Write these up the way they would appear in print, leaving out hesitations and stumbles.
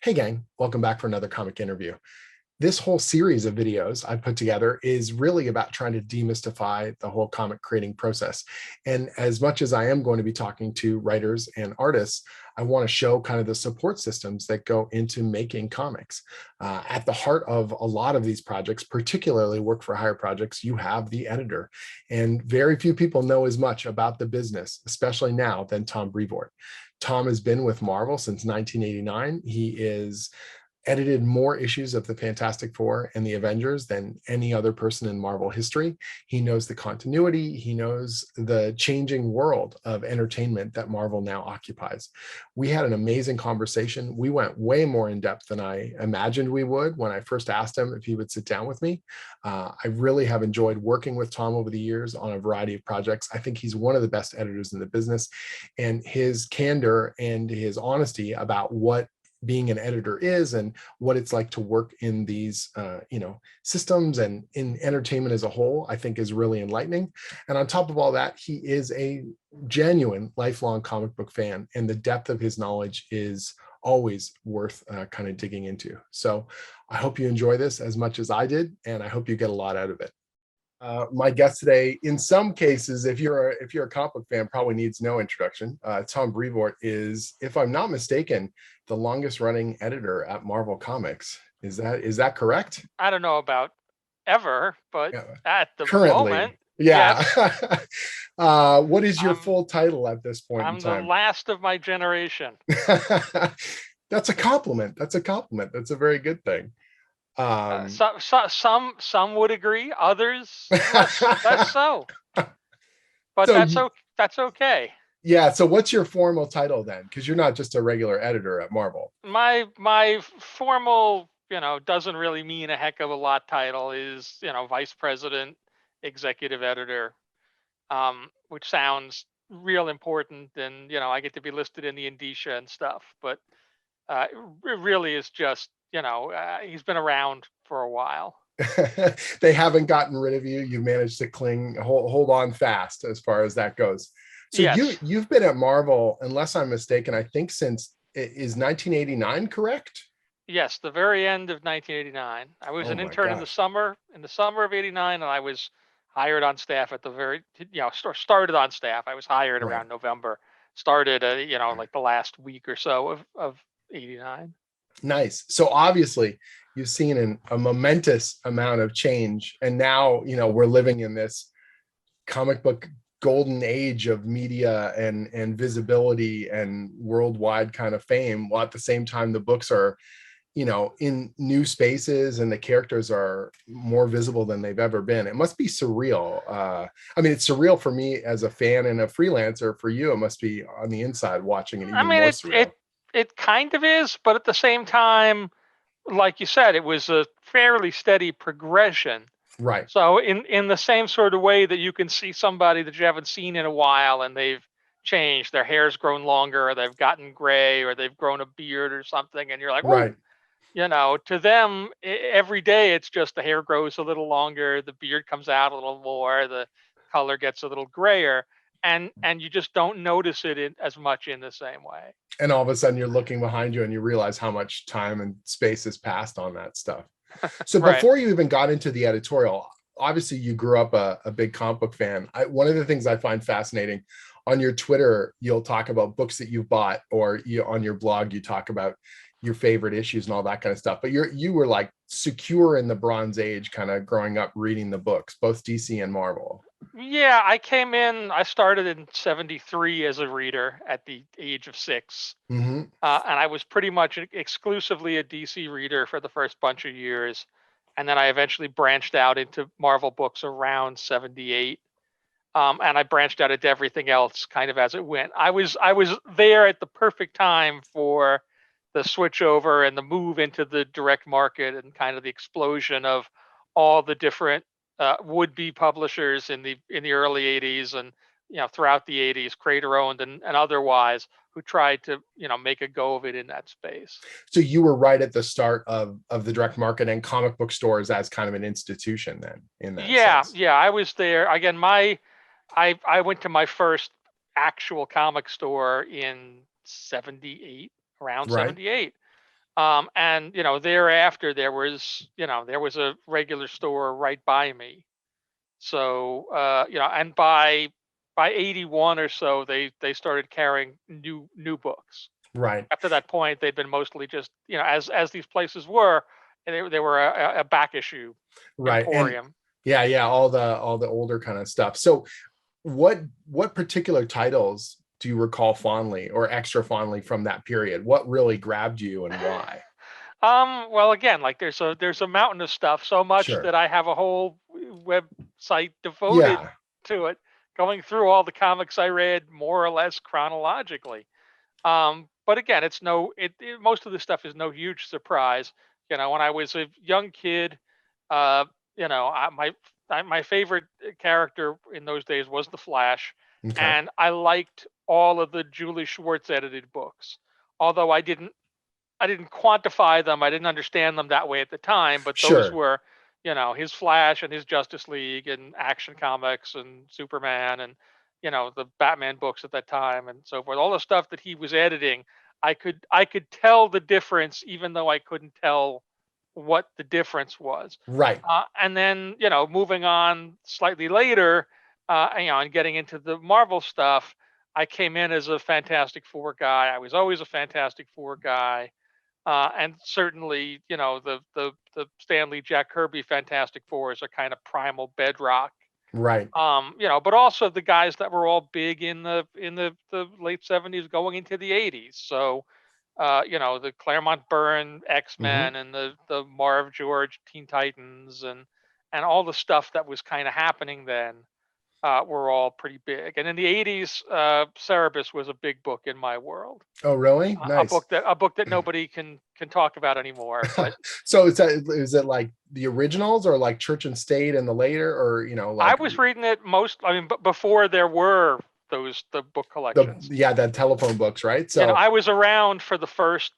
Hey gang, welcome back for another comic interview. This whole series of videos I put together is really about trying to demystify the whole comic creating process. And as much as I am going to be talking to writers and artists, I want to show kind of the support systems that go into making comics. At the heart of a lot of these projects, particularly work for hire projects, you have the editor. And very few people know as much about the business, especially now, than Tom Brevoort. Tom has been with Marvel since 1989. He is edited more issues of the Fantastic Four and the Avengers than any other person in Marvel history. He knows the continuity. He knows the changing world of entertainment that Marvel now occupies. We had an amazing conversation. We went way more in depth than I imagined we would when I first asked him if he would sit down with me. I really have enjoyed working with Tom over the years on a variety of projects. I think he's one of the best editors in the business, and his candor and his honesty about what being an editor is and what it's like to work in these systems and in entertainment as a whole, I think is really enlightening. And on top of all that, he is a genuine lifelong comic book fan, and the depth of his knowledge is always worth kind of digging into. So I hope you enjoy this as much as I did, and I hope you get a lot out of it. My guest today, in some cases, if you're a comic book fan, probably needs no introduction. Tom Brevoort is, if I'm not mistaken, the longest running editor at Marvel Comics. Is that correct? I don't know about ever, but Yeah. at the moment, Currently, yeah. yes, What is your I'm full title at this point in I'm the time? last of my generation. That's a compliment. That's a compliment. That's a very good thing. Um, Some would agree, others less so. But so you, that's okay. yeah. So what's your formal title then? Because you're not just a regular editor at Marvel. My formal, doesn't really mean a heck of a lot title is, vice president, executive editor, which sounds real important, and I get to be listed in the indicia and stuff, but it really is just, he's been around for a while. They haven't gotten rid of you. You've managed to hold on fast as far as that goes. So Yes, you've been at Marvel, unless I'm mistaken, I think since is 1989, correct? yes, the very end of 1989. I was Oh an my intern gosh. in the summer of '89, and I was hired on staff at the started on staff. I was hired Right. around November. Started, like the last week or so of '89. Nice. So obviously you've seen a momentous amount of change, and now we're living in this comic book golden age of media and visibility and worldwide kind of fame, while at the same time the books are in new spaces and the characters are more visible than they've ever been. It must be surreal. I mean, it's surreal for me as a fan and a freelancer. For you, it must be on the inside watching it I even mean, more it surreal. it kind of is, but at the same time, like you said, it was a fairly steady progression. Right. So in the same sort of way that you can see somebody that you haven't seen in a while and they've changed, their hair's grown longer, or they've gotten gray, or they've grown a beard or something, and you're like, whoa, Right. to them, every day it's just the hair grows a little longer, the beard comes out a little more, the color gets a little grayer, and you just don't notice it as much in the same way. And all of a sudden you're looking behind you and you realize how much time and space has passed on that stuff. So Right. before you even got into the editorial, obviously you grew up a big comic book fan. One of the things I find fascinating on your Twitter, you'll talk about books that you've bought, or on your blog, you talk about your favorite issues and all that kind of stuff. But you were like secure in the Bronze Age, kind of growing up reading the books, both DC and Marvel. Yeah, I started in '73 as a reader at the age of 6. Mm-hmm. And I was pretty much exclusively a DC reader for the first bunch of years. And then I eventually branched out into Marvel books around '78. And I branched out into everything else kind of as it went. I was there at the perfect time for the switch over and the move into the direct market and kind of the explosion of all the different would-be publishers in the early '80s, and throughout the '80s, creator owned and otherwise, who tried to make a go of it in that space. So you were right at the start of the direct market and comic book stores as kind of an institution then, in that Yeah, sense. yeah, I was there again. I went to my first actual comic store in '78, around Right. '78. And thereafter there was a regular store right by me. So and by 81 or so, they started carrying new books. Right. After that point, they'd been mostly just, as these places were, they were a back issue Right. And emporium. yeah, yeah, all the older kind of stuff. So what particular titles do you recall fondly or extra fondly from that period? What really grabbed you and why? Well, again, like there's a mountain of stuff, so much Sure. that I have a whole website devoted Yeah. to it, going through all the comics I read more or less chronologically. But again, most of the stuff is no huge surprise. When I was a young kid, uh, my favorite character in those days was the Flash, Okay. and I liked all of the Julie Schwartz edited books. Although I didn't quantify them, I didn't understand them that way at the time, but those Sure. were, his Flash and his Justice League and Action Comics and Superman and the Batman books at that time and so forth. All the stuff that he was editing, I could tell the difference even though I couldn't tell what the difference was. Right. And then, moving on slightly later, and getting into the Marvel stuff, I came in as a Fantastic Four guy. I was always a Fantastic Four guy. And certainly, the Stanley Jack Kirby Fantastic Fours are kind of primal bedrock. Right. But also the guys that were all big in the late '70s going into the '80s. So, the Claremont Byrne X Hmm. Men and the Marv George Teen Titans and all the stuff that was kind of happening then were all pretty big. And in the '80s, Cerebus was a big book in my world. Oh, really? A Nice. book that nobody can talk about anymore. But So is it like the originals or like Church and State and the later, or I like was reading it before there were the book the collections. yeah, the telephone books, right? So I was around for the first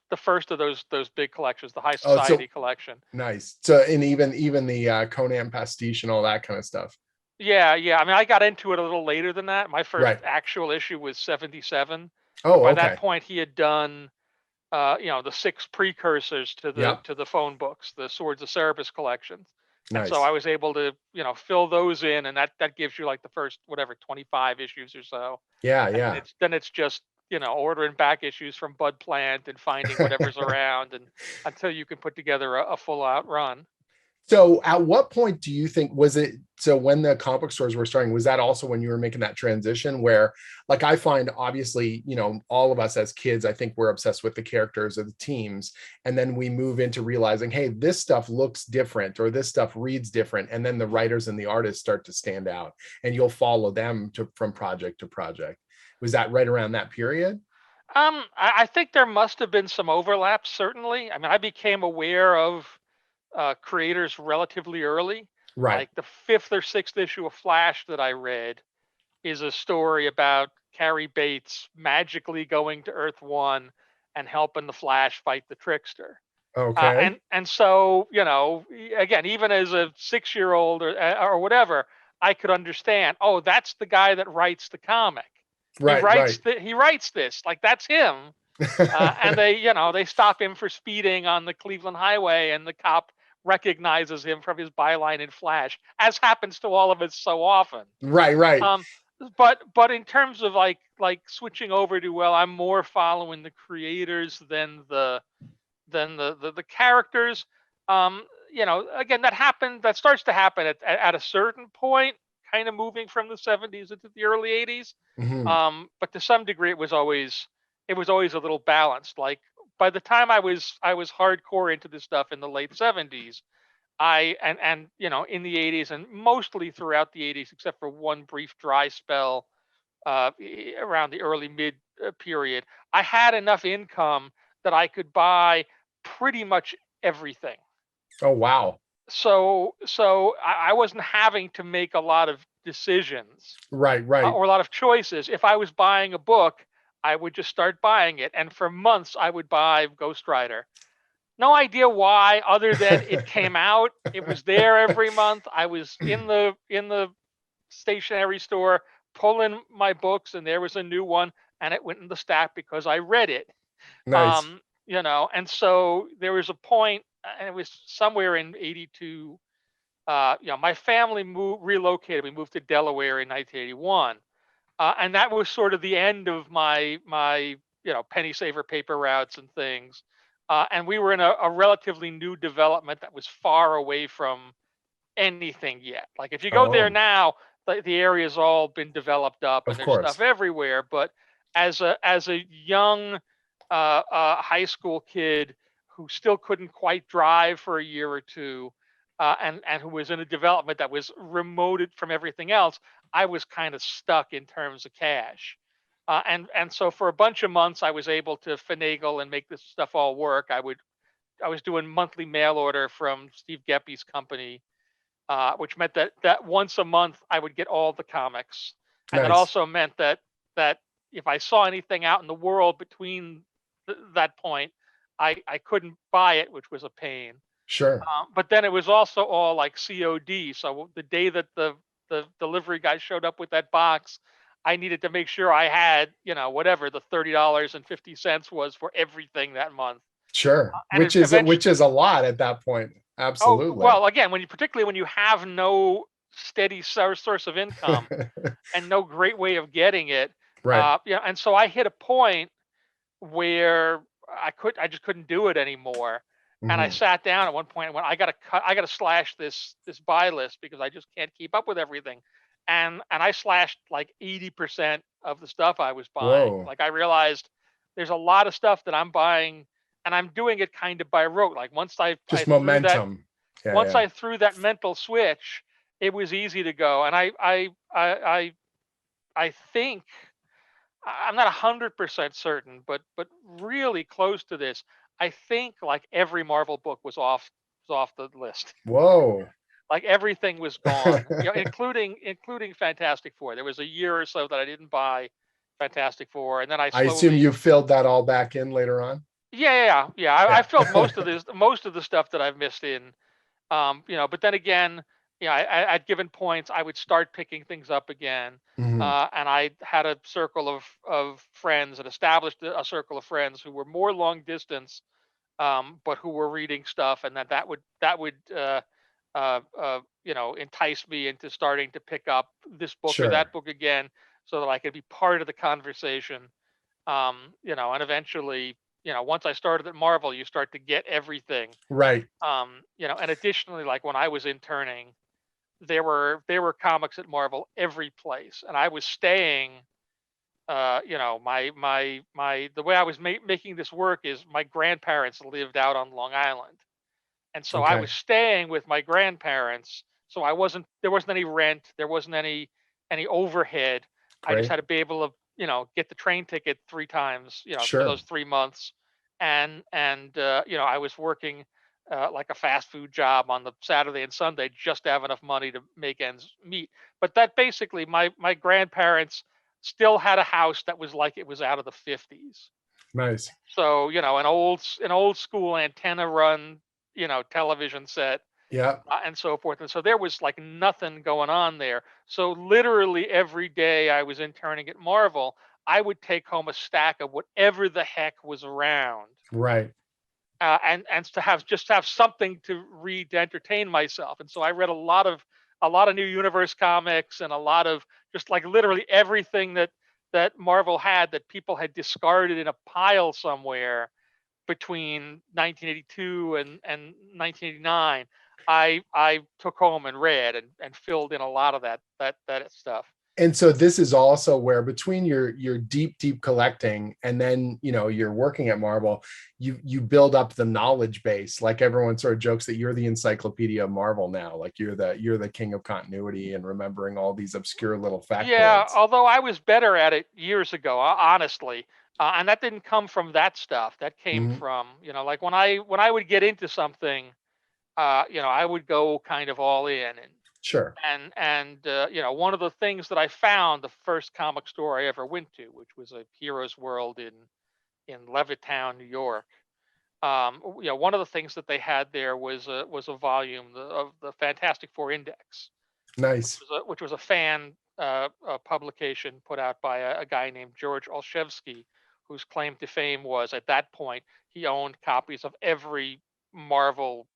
of those big collections, the High oh, Society so collection. nice. So and even the Conan pastiche and all that kind of stuff. Yeah, yeah. I mean, I got into it a little later than that. My first Right. actual issue was '77, but Oh, by that okay. point he had done the six precursors to the Yep. to the phone books, the Swords of Cerebus collections. And so I Nice. was able to, fill those in, and that gives you like the first whatever 25 issues or so. Yeah, And yeah. then it's just, ordering back issues from Bud Plant and finding whatever's around and until you can put together a full out run. So at what point do you think was it so when the comic book stores were starting, was that also when you were making that transition where like I find obviously, all of us as kids, I think we're obsessed with the characters of the teams. And then we move into realizing, hey, this stuff looks different or this stuff reads different. And then the writers and the artists start to stand out and you'll follow them from project to project. Was that right around that period? I think there must have been some overlap, certainly. I mean, I became aware of creators relatively early. Right. Like the fifth or sixth issue of Flash that I read is a story about Carrie Bates magically going to Earth One and helping the Flash fight the Trickster. Okay. And so, again, even as a 6 year old or whatever, I could understand. Oh, that's the guy that writes the comic. Right, right. He writes this, like that's him. And they stop him for speeding on the Cleveland Highway, and the cop recognizes him from his byline in Flash, as happens to all of us so often. Right, right. Um, but in terms of like switching over to, well, I'm more following the creators than the characters. Again, that starts to happen at a certain point, kind of moving from the '70s into the early '80s. Mhm. But to some degree, it was always a little balanced. Like by the time I was hardcore into this stuff in the late '70s, and in the '80s and mostly throughout the '80s, except for one brief dry spell around the early mid period, I had enough income that I could buy pretty much everything. Oh, wow. So I wasn't having to make a lot of decisions Right, right. or a lot of choices. If I was buying a book, I would just start buying it, and for months I would buy Ghost Rider. No idea why, other than it came out. It was there every month. I was in the stationery store pulling my books, and there was a new one, and it went in the stack because I read it. Nice. And so there was a point, and it was somewhere in '82. My family relocated. We moved to Delaware in 1981, and that was sort of the end of my penny saver paper routes and things. And we were in a relatively new development that was far away from anything yet. Like if you go there Oh, now, the area's all been developed up and of there's stuff course. everywhere. But as a young high school kid who still couldn't quite drive for a year or two, and who was in a development that was remoted from everything else, I was kind of stuck in terms of cash. And so for a bunch of months, I was able to finagle and make this stuff all work. I was doing monthly mail order from Steve Geppe's company, which meant that once a month I would get all the comics, and that Nice. also meant that if I saw anything out in the world between that point, I couldn't buy it, which was a pain. Sure. But then it was also all like COD. So the day that the delivery guy showed up with that box, I needed to make sure I had whatever the $30.50 was for everything that month, Sure. and Which is eventually. a lot at that point. Oh, Absolutely. well, again, particularly when you have no steady source of income and no great way of getting it, Right. and so I hit a point where I just couldn't do it anymore, and I Hmm. sat down at one point and went, I got to slash this buy list because I just can't keep up with everything, and I slashed like 80% of the stuff I was buying. Whoa. Like I realized there's a lot of stuff that I'm buying, and I'm doing it kind of by rote. Like Just momentum. Yeah, once yeah. I threw that mental switch, it was easy to go. And I think I'm not 100% certain, but really close to this. I think like every Marvel book was off the list. Whoa. Like everything was gone, including Fantastic Four. There was a year or so that I didn't buy Fantastic Four, and then I I assume slowly. you filled that all back in later on. Yeah. I Yeah. filled most of the stuff that I've missed in. But then again, at given points, I would start picking things up again, Hmm. and I had a circle of friends, and established a circle of friends who were more long distance, but who were reading stuff, and that would entice me into starting to pick up this book or Sure. that book again, so that I could be part of the conversation. And eventually, once I started at Marvel, you start to get everything. Right. And additionally, like when I was interning, there were comics at Marvel every place, and I was staying. My the way I was making this work is my grandparents lived out on Long Island, and so I was Okay. staying with my grandparents. So there wasn't any rent, there wasn't any overhead. I just Great. had to be able to get the train ticket three times for Sure. those 3 months, and I was working like a fast food job on the Saturday and Sunday just to have enough money to make ends meet. But that basically, my grandparents still had a house that was like it was out of the 50s. Nice. So, an old school antenna run, television set, Yeah. and so forth. And so there was like nothing going on there. So literally every day I was interning at Marvel, I would take home a stack of whatever the heck was around, Right. and to have something to read to entertain myself. And so I read a lot of New Universe comics, and a lot of just like literally everything that Marvel had that people had discarded in a pile somewhere between 1982 and 1989. I took home and read, and filled in a lot of that stuff. And so this is also where between your deep collecting and then you're working at Marvel, you build up the knowledge base. Like everyone sort of jokes that you're the encyclopedia of Marvel now, like you're the king of continuity and remembering all these obscure little Yeah, factoids. although I was better at it years ago, honestly, and that didn't come from that stuff. That came Hmm. from like when I would get into something, I would go kind of all in. Sure. And one of the things that I found, the first comic store I ever went to, which was a Heroes World in Levittown, New York. One of the things that they had there was a volume of the Fantastic Four Index, Nice. which was a fan publication put out by a guy named George Olszewski, whose claim to fame was at that point he owned copies of every Marvel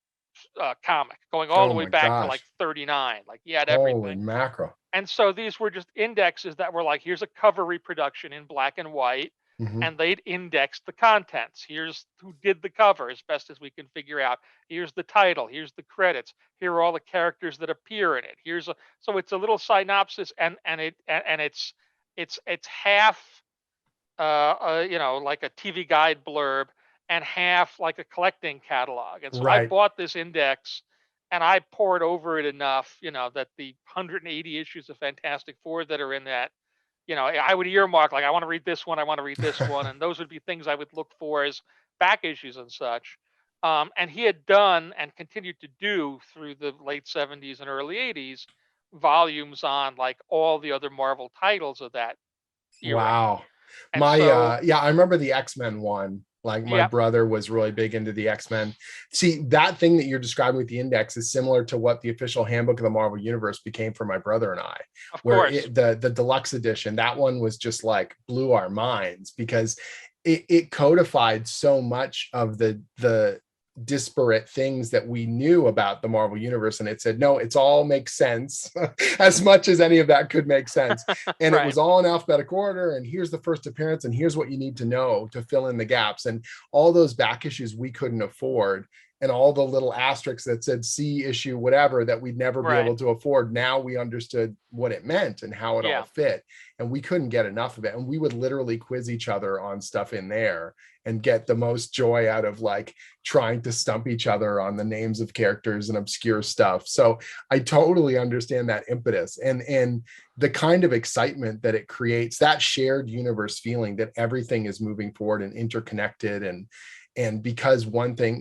comic, going all Oh the way my back to like gosh. 39. Like he had Holy everything. mackerel. And so these were just indexes that were like, here's a cover reproduction in black and white, Hmm. and they'd index the contents. Here's who did the cover as best as we can figure out. Here's the title. Here's the credits. Here are all the characters that appear in it. So it's a little synopsis, and it's half like a TV guide blurb, and half like a collecting catalog. And so I Right. bought this index and I poured over it enough, that the 180 issues of Fantastic Four that are in that, I would earmark, like, I want to read this one, I want to read this one. And those would be things I would look for as back issues and such. And he had done and continued to do through the late 70s and early 80s volumes on like all the other Marvel titles of that era. Wow. And so, Yeah, I remember the X-Men one. Like my yeah, brother was really big into the X-Men. See, that thing that you're describing with the index is similar to what the official handbook of the Marvel Universe became for my brother and I, of where course. the deluxe edition, that one was just like blew our minds because it codified so much of the disparate things that we knew about the Marvel Universe. And it said, no, it's all makes sense as much as any of that could make sense. And it Right. was all in alphabetical order. And here's the first appearance. And here's what you need to know to fill in the gaps. And all those back issues we couldn't afford. And all the little asterisks that said C issue, whatever, that we'd never be Right. able to afford. Now we understood what it meant and how it all Yeah. fit. And we couldn't get enough of it. And we would literally quiz each other on stuff in there and get the most joy out of like trying to stump each other on the names of characters and obscure stuff. So I totally understand that impetus and the kind of excitement that it creates, that shared universe feeling that everything is moving forward and interconnected. And because one thing,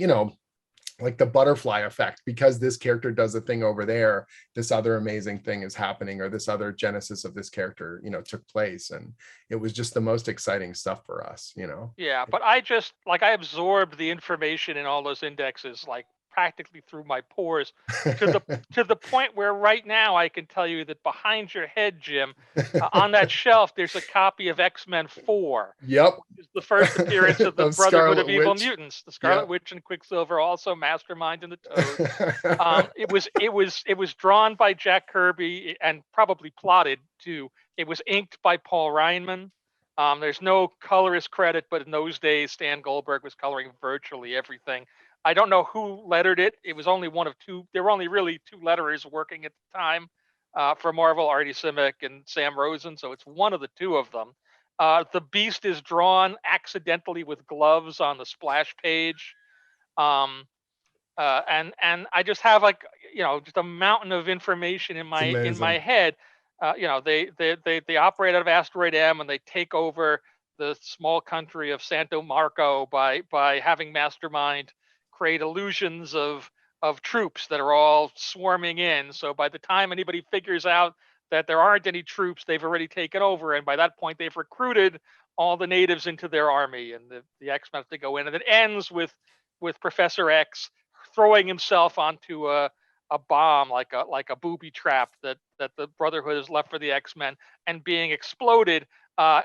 like the butterfly effect, because this character does a thing over there, this other amazing thing is happening, or this other genesis of this character, took place. And it was just the most exciting stuff for us. Yeah. But I absorbed the information in all those indexes like practically through my pores, to the to the point where right now I can tell you that behind your head, Jim, on that shelf, there's a copy of X-Men 4, Yep. which is the first appearance of the Of Brotherhood Scarlet of Evil Witch. Mutants, the Scarlet Yep. Witch and Quicksilver, also Mastermind and the Toad. It was drawn by Jack Kirby and probably plotted too. It was inked by Paul Reinman. There's no colorist credit, but in those days, Stan Goldberg was coloring virtually everything. I don't know who lettered it. It was only one of two. There were only really two letterers working at the time for Marvel, Artie Simek and Sam Rosen. So it's one of the two of them. The Beast is drawn accidentally with gloves on the splash page. Um, and I just have like just a mountain of information in It's my amazing. head. They operate out of Asteroid M, and they take over the small country of Santo Marco by having Mastermind create illusions of troops that are all swarming in. So by the time anybody figures out that there aren't any troops, they've already taken over, and by that point they've recruited all the natives into their army, and the X-Men have to go in, and it ends with Professor X throwing himself onto a bomb, like a booby trap that the Brotherhood has left for the X-Men, and being exploded.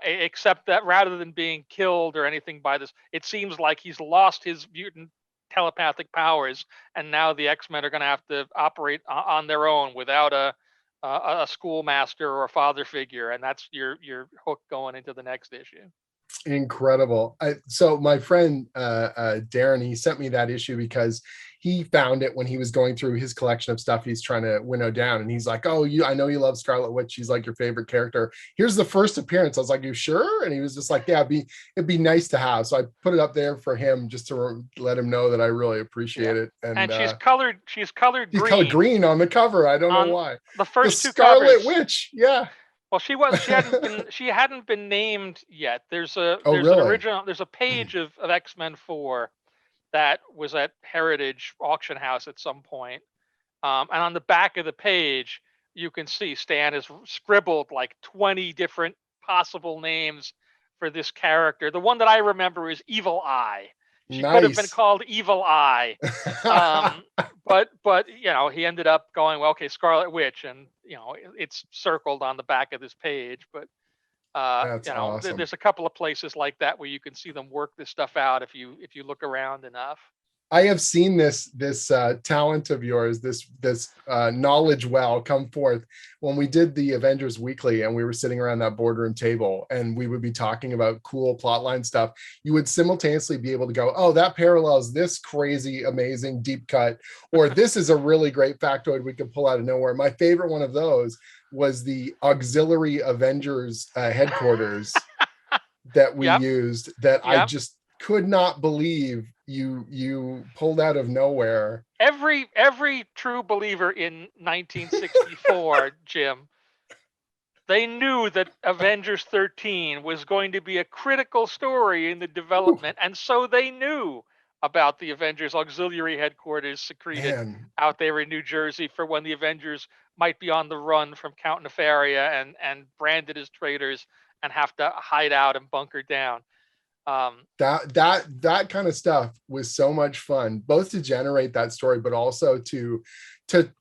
Except that rather than being killed or anything by this, it seems like he's lost his mutant telepathic powers, and now the X-Men are going to have to operate on their own without a schoolmaster or a father figure, and that's your hook going into the next issue. Incredible. So my friend Darren, he sent me that issue because he found it when he was going through his collection of stuff he's trying to winnow down, and he's like, oh, I know you love Scarlet Witch, she's like your favorite character, here's the first appearance. I was like, you sure? And he was just like, yeah, it'd be nice to have. So I put it up there for him just to let him know that I really Yeah, appreciate it. And and she's colored he's colored green green on the cover, I don't know on why. the The first two Scarlet covers. Witch, yeah. Well, she hadn't been named yet. Oh really? There's a page of X-Men 4 that was at Heritage Auction House at some point. And on the back of the page, you can see Stan has scribbled like 20 different possible names for this character. The one that I remember is Evil Eye. She could have been Nice. called Evil Eye. Um, but he ended up going, well, okay, Scarlet Witch, and it's circled on the back of this page. But That's awesome. There's a couple of places like that where you can see them work this stuff out if you look around enough. I have seen this talent of yours, this knowledge well come forth when we did the Avengers Weekly, and we were sitting around that boardroom table, and we would be talking about cool plotline stuff. You would simultaneously be able to go, "Oh, that parallels this crazy, amazing deep cut," or "This is a really great factoid we could pull out of nowhere." My favorite one of those was the auxiliary Avengers headquarters that we Yep. used, that I Yep. just could not believe you pulled out of nowhere. Every true believer in 1964, Jim, they knew that Avengers 13 was going to be a critical story in the Whew, development, and so they knew about the Avengers auxiliary headquarters secreted man, out there in New Jersey for when the Avengers might be on the run from Count Nefaria and branded as traitors and have to hide out and bunker down. that kind of stuff was so much fun, both to generate that story, but also to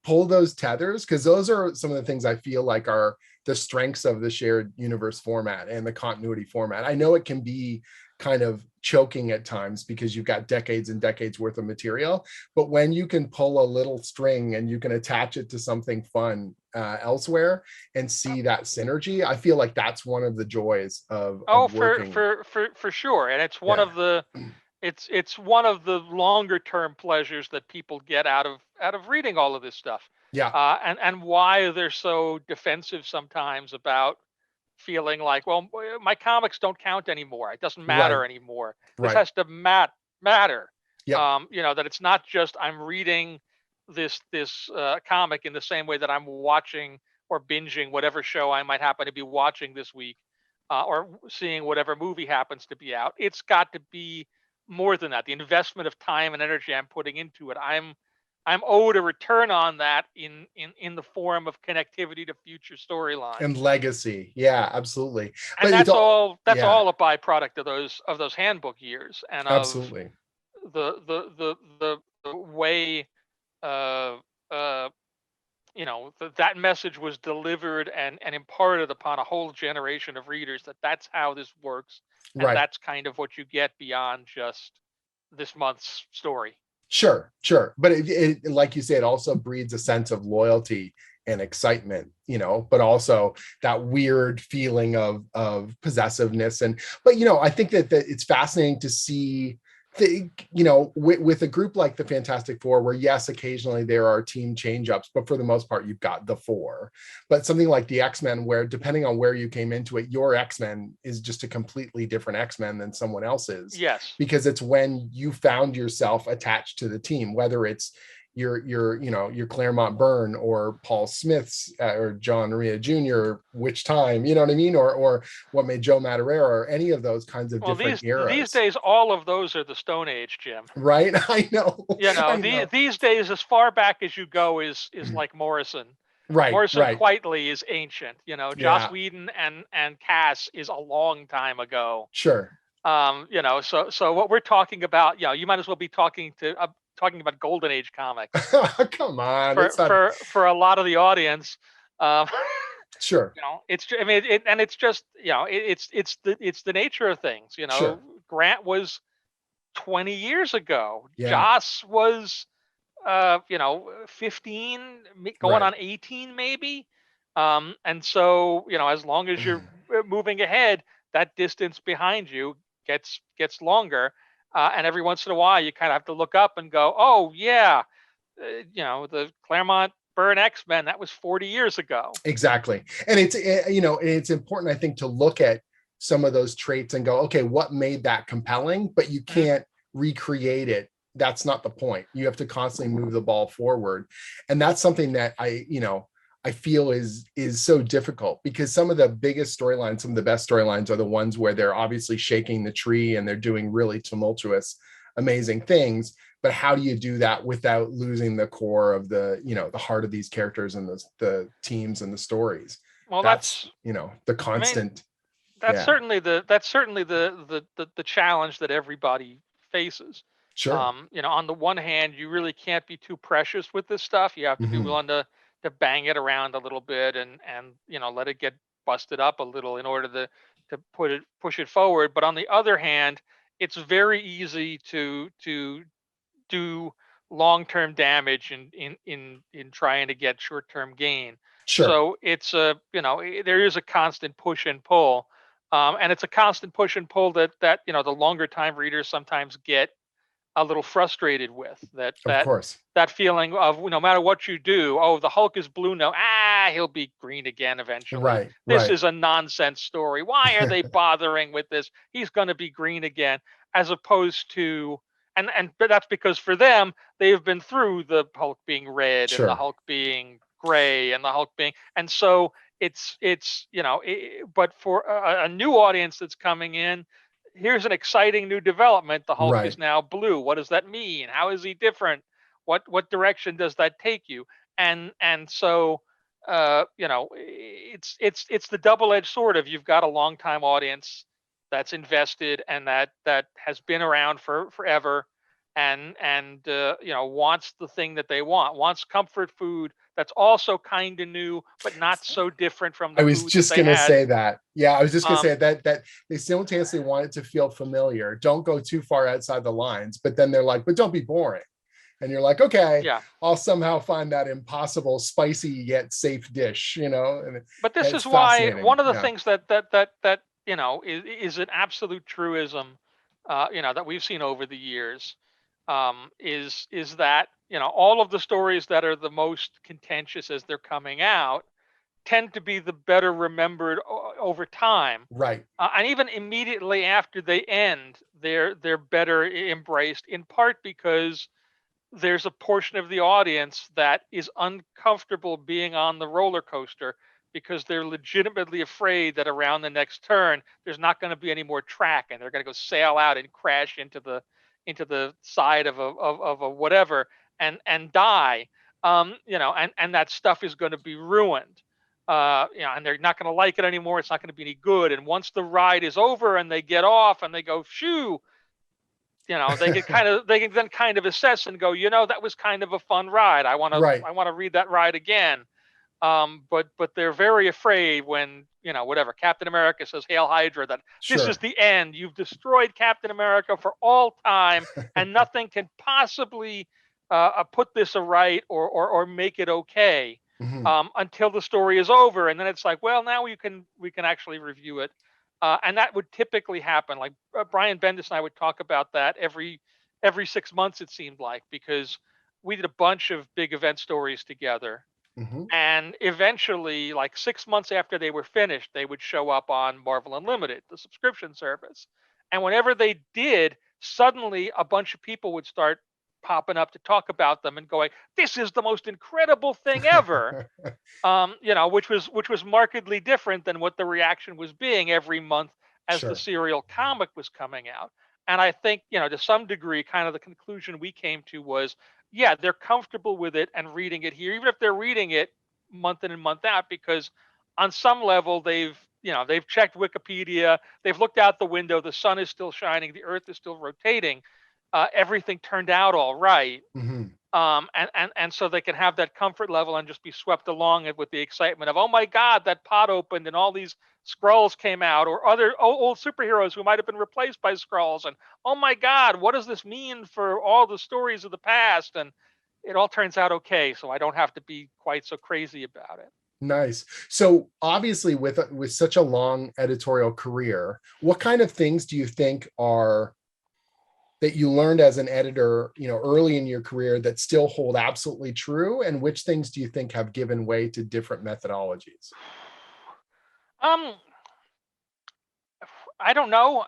pull those tethers, because those are some of the things I feel like are the strengths of the shared universe format and the continuity format. I know it can be kind of choking at times because you've got decades and decades worth of material, but when you can pull a little string and you can attach it to something fun elsewhere and see that synergy, I feel like that's one of the joys Oh, of working. for sure, and it's one Yeah, of the it's one of the longer term pleasures that people get out of reading all of this stuff, yeah, and why they're so defensive sometimes about feeling like, well, my comics don't count anymore. It doesn't right, matter anymore. This right, has to matter. yep, That it's not just I'm reading this comic in the same way that I'm watching or binging whatever show I might happen to be watching this week, or seeing whatever movie happens to be out. It's got to be more than that. The investment of time and energy I'm putting into it, I'm owed a return on that in the form of connectivity to future and storylines. legacy, yeah, absolutely. And But it's all, that's yeah, all a byproduct of those handbook years and of absolutely. the way uh uh that message was delivered and imparted upon a whole generation of readers, that that's how this works, and Right. that's kind of what you get beyond just this month's story. Sure, sure. But like you say, it also breeds a sense of loyalty and excitement, but also that weird feeling of possessiveness. But I think that it's fascinating to see with a group like the Fantastic Four, where yes, occasionally there are team change ups, but for the most part, you've got the four. But something like the X-Men, where depending on where you came into it, your X-Men is just a completely different X-Men than someone else's, Yes. because it's when you found yourself attached to the team, whether it's your Claremont Byrne or Paul Smith's or John Maria Jr., which time, you know what I mean, or what made Joe Madureira, or any of those kinds of Well, different these eras. days, all of those are the Stone Age, Jim. Right. I know. I know. These days, as far back as you go is like Morrison. Right, Morrison right. Quitely is ancient. Joss Yeah, Whedon and Cass is a long time ago. sure. So what we're talking about, you might as well be talking about Golden Age comics Come on, for it's not. a lot of the audience. Um, Sure, I mean, and it's just, it's the nature of things. sure. Grant was 20 years ago. Yeah, Joss was 15, going right. on 18 maybe. And so, as long as you're moving ahead, that distance behind you gets longer. And every once in a while, you kind of have to look up and go, oh yeah, the Claremont Byrne X-Men, that was 40 years ago. Exactly. And it's important, I think, to look at some of those traits and go, okay, what made that compelling? But you Mhm. can't recreate it. That's not the point. You have to constantly move the ball forward. And that's something that I feel is so difficult, because some of the biggest storylines, some of the best storylines are the ones where they're obviously shaking the tree and they're doing really tumultuous, amazing things. But how do you do that without losing the core of the heart of these characters and the teams and the stories? Well, That's the I mean, constant. Yeah, that's certainly the challenge that everybody faces. sure. On the one hand, you really can't be too precious with this stuff. You have to be Hmm. willing to bang it around a little bit and let it get bust it up a little in order to push it forward. But on the other hand, it's very easy to do long-term damage in trying to get short-term gain. Sure. So it's a, there is a constant push and pull, and it's a constant push and pull that the longer time readers sometimes get a little frustrated with. that Of that course. that feeling of, no matter what you do, oh, the Hulk is blue now, he'll be green again eventually. Right. This Right. is a nonsense story. Why are they bothering with this? He's going to be green again. As opposed to, but that's because for them, they've been through the Hulk being red and the Sure. Hulk being gray and the Hulk being, and so it's but for a new audience that's coming in, here's an exciting new development. The Hulk is Right. now blue. What does that mean? How is he different? What direction does that take you? And so, it's the double-edged sword of, you've got a long time audience that's invested and that has been around for forever, and wants the thing that they wants comfort food that's also kind of new but not so different from the I was food that just they gonna had. say that. Yeah, I was just gonna um say that they simultaneously want it to feel familiar. Don't go too far outside the lines, but then they're like, but don't be boring. And you're like, okay, yeah, I'll somehow find that impossible, spicy yet safe dish, and but this it's is why fascinating. one of the Yeah. things that is an absolute truism, that we've seen over the years, is that, all of the stories that are the most contentious as they're coming out tend to be the better remembered over time, Right. and even immediately after they end, they're better embraced, in part because there's a portion of the audience that is uncomfortable being on the roller coaster, because they're legitimately afraid that around the next turn there's not going to be any more track and they're going to go sail out and crash into the side of a whatever, and die. And that stuff is going to be ruined. And they're not going to like it anymore. It's not going to be any good. And once the ride is over and they get off and they go, shoo, they can then kind of assess and go, that was kind of a fun ride. I want to Right. I want to read that ride again. But they're very afraid when, whatever, Captain America says, "Hail Hydra," that this is Sure. the end. You've destroyed Captain America for all time, and nothing can possibly put this aright or make it okay, Mhm. until the story is over. And then it's like, well, now we can actually review it. And that would typically happen. Like, Brian Bendis and I would talk about that every 6 months, it seemed like, because we did a bunch of big event stories together. Mhm. And eventually, like 6 months after they were finished, they would show up on Marvel Unlimited, the subscription service. And whenever they did, suddenly a bunch of people would start popping up to talk about them and going, "This is the most incredible thing ever." Which was markedly different than what the reaction was being every month as the Sure. serial comic was coming out. And I think, to some degree, kind of the conclusion we came to was, yeah, they're comfortable with it and reading it here, even if they're reading it month in and month out, because on some level they've checked Wikipedia, they've looked out the window, the sun is still shining, the earth is still rotating, everything turned out all right. Mhm. And so they can have that comfort level and just be swept along with the excitement of, oh my God, that pot opened and all these scrolls came out, or other old superheroes who might have been replaced by scrolls, and oh my God, what does this mean for all the stories of the past? And it all turns out okay, so I don't have to be quite so crazy about it. Nice. So obviously, with such a long editorial career, what kind of things do you think are that you learned as an editor, early in your career that still hold absolutely true, and which things do you think have given way to different methodologies? Um, I don't know.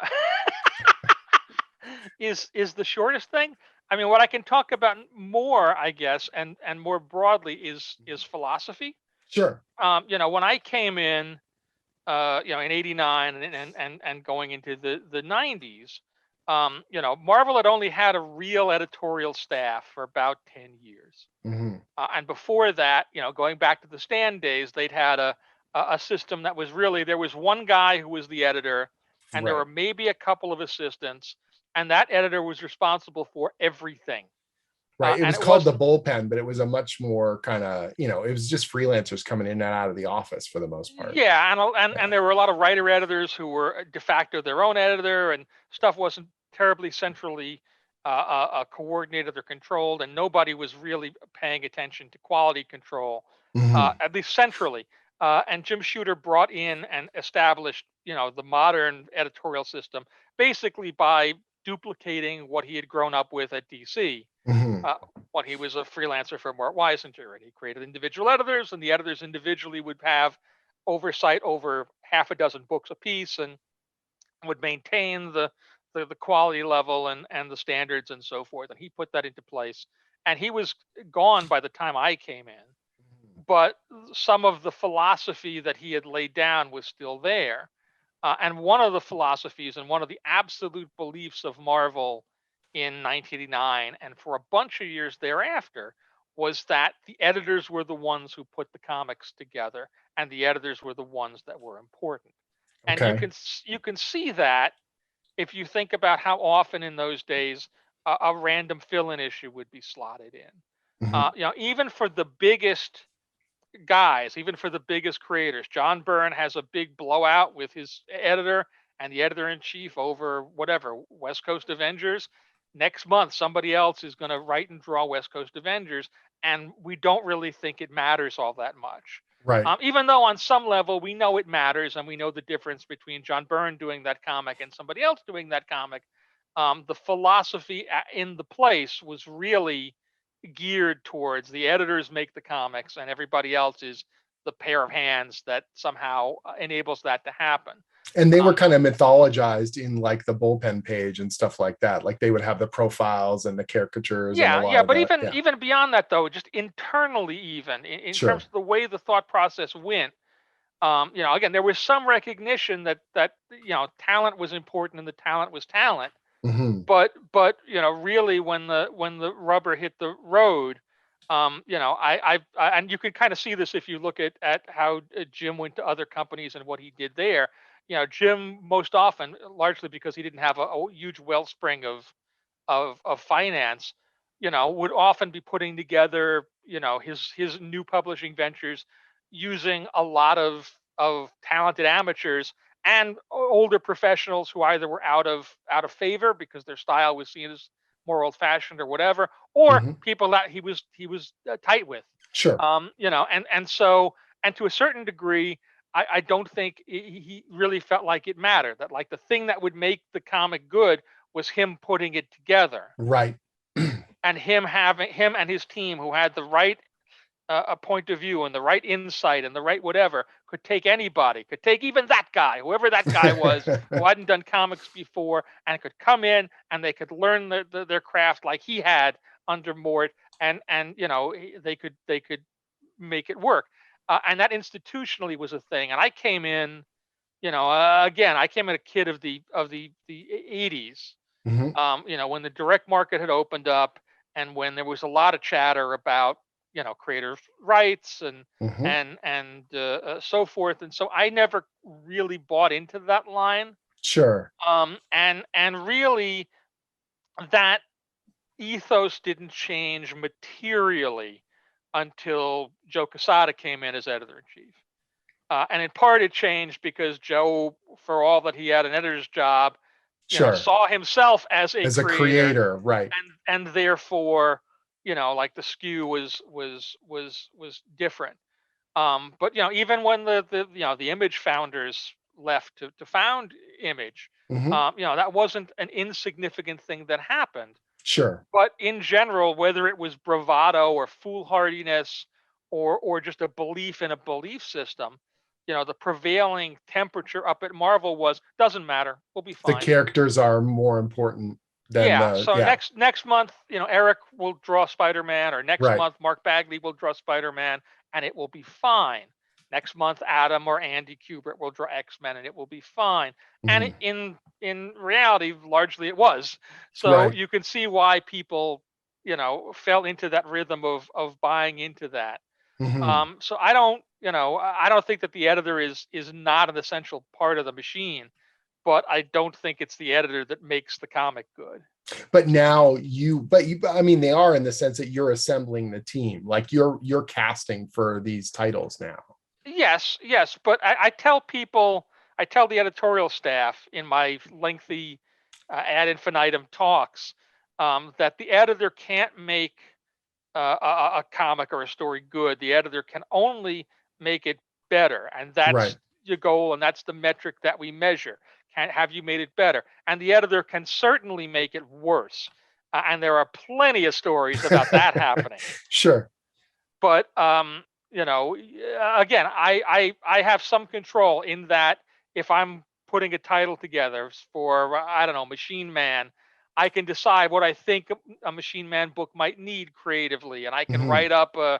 Is the shortest thing. I mean, what I can talk about more, I guess, and more broadly, is philosophy. Sure. When I came in '89 and going into the '90s, Marvel had only had a real editorial staff for about 10 years, Hmm. and before that, going back to the Stand days, they'd had a system that was really, there was one guy who was the editor, and there Right. were maybe a couple of assistants, and that editor was responsible for everything. Right. It And was it called the wasn't. bullpen, but it was a much more kind of, it was just freelancers coming in and out of the office for the most part. Yeah, and Yeah. there were a lot of writer editors who were de facto their own editor, and stuff wasn't terribly centrally coordinated or controlled, and nobody was really paying attention to quality control, Hmm. at least centrally. And Jim Shooter brought in and established, the modern editorial system basically by duplicating what he had grown up with at DC, Hmm. uh, when he was a freelancer for Mort Weisinger, and he created individual editors, and the editors individually would have oversight over half a dozen books apiece, and would maintain the quality level and the standards and so forth. And he put that into place. And he was gone by the time I came in, but some of the philosophy that he had laid down was still there. And one of the philosophies and one of the absolute beliefs of Marvel in 1989 and for a bunch of years thereafter was that the editors were the ones who put the comics together, and the editors were the ones that were important. And Okay. you can see that if you think about how often in those days a random fill-in issue would be slotted in. Hmm. Even for the biggest guys, even for the biggest creators. John Byrne has a big blowout with his editor and the editor in chief over whatever, West Coast Avengers. Next month, somebody else is going to write and draw West Coast Avengers, and we don't really think it matters all that much. Right. Even though on some level we know it matters, and we know the difference between John Byrne doing that comic and somebody else doing that comic. The philosophy in the place was really geared towards the editors make the comics, and everybody else is the pair of hands that somehow enables that to happen. And they were Um, kind of mythologized in like the bullpen page and stuff like that. Like they would have the profiles and the caricatures and a yeah, lot yeah, of but the, even yeah, even beyond that, though, just internally, even in terms sure. of the way the thought process went, again, there was some recognition that talent was important and the talent was talent, Hmm. but really when the rubber hit the road, and you can kind of see this if you look at how Jim went to other companies and what he did there. Jim most often, largely because he didn't have a huge wellspring of finance, would often be putting together, his new publishing ventures using a lot of talented amateurs and older professionals who either were out of favor because their style was seen as more old fashioned or whatever, or Hmm. people that he was tight with. Sure. And to a certain degree, I don't think he really felt like it mattered. That, like, the thing that would make the comic good was him putting it together, Right. and him and his team who had the right a point of view and the right insight and the right whatever, could take anybody, could take even that guy, whoever that guy was, who hadn't done comics before, and could come in and they could learn their craft like he had under Mort, and they could make it work. And that institutionally was a thing. And I came in, again, I came in a kid of the 80s, Hmm. when the direct market had opened up, and when there was a lot of chatter about, creators' rights and Hmm. so forth. And so I never really bought into that line. Sure. And really, that ethos didn't change materially until Joe Quesada came in as editor in chief. And in part, it changed because Joe, for all that he had an editor's job, Sure. saw himself as a As a creator, creator, right. and therefore, like, the skew was different. But even when the Image founders left to found Image, Hmm. that wasn't an insignificant thing that happened. Sure. But in general, whether it was bravado or foolhardiness, or just a belief in a belief system, the prevailing temperature up at Marvel was, doesn't matter, we'll be The fine. characters are more important than Yeah. the, So yeah, next month, Eric will draw Spider-Man, or next right. month Mark Bagley will draw Spider-Man, and it will be fine. Next month, Adam or Andy Kubert will draw X-Men, and it will be fine. And Hmm. in reality, largely it was. So Right. you can see why people, fell into that rhythm of buying into that. Hmm. So I don't think that the editor is not an essential part of the machine, but I don't think it's the editor that makes the comic good. But now I mean, they are in the sense that you're assembling the team, like you're casting for these titles now. Yes, yes, but I tell people, I tell the editorial staff in my lengthy ad infinitum talks that the editor can't make a comic or a story good. The editor can only make it better, and Right. that's your goal, and that's the metric that we measure. Can have you made it better? And the editor can certainly make it worse. And there are plenty of stories about that happening. Sure. But again, I have some control in that if I'm putting a title together for I don't know, Machine Man, I can decide what I think a Machine Man book might need creatively, and I can Hmm. write up a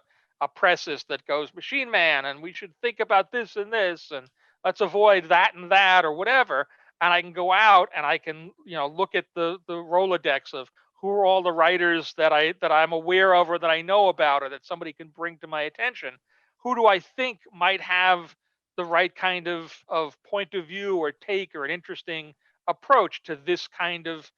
preface that goes Machine Man, and we should think about this and this, and let's avoid that and that or whatever. And I can go out and I can look at the Rolodex of who are all the writers that I'm aware of or that I know about or that somebody can bring to my attention. Who do I think might have the right kind of point of view or take or an interesting approach to this kind of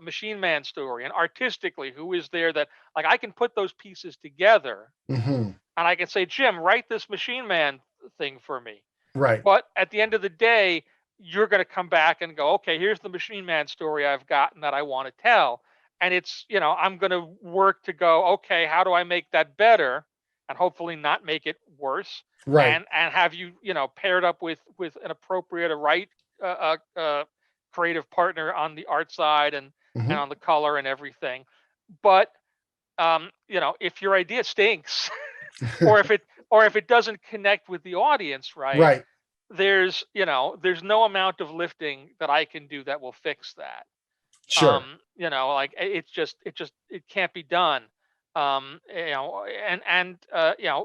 Machine Man story? And artistically, who is there that like I can put those pieces together Hmm. and I can say, Jim, write this Machine Man thing for me. Right. But at the end of the day, you're going to come back and go, okay, here's the Machine Man story I've gotten that I want to tell. And it's, I'm going to work to go, okay, how do I make that better? And hopefully not make it worse. Right. And have you, paired up with an appropriate, a right creative partner on the art side and Hmm. on the color and everything. But, if your idea stinks or if it doesn't connect with the audience, right? Right. There's no amount of lifting that I can do that will fix that. Sure. Like it can't be done.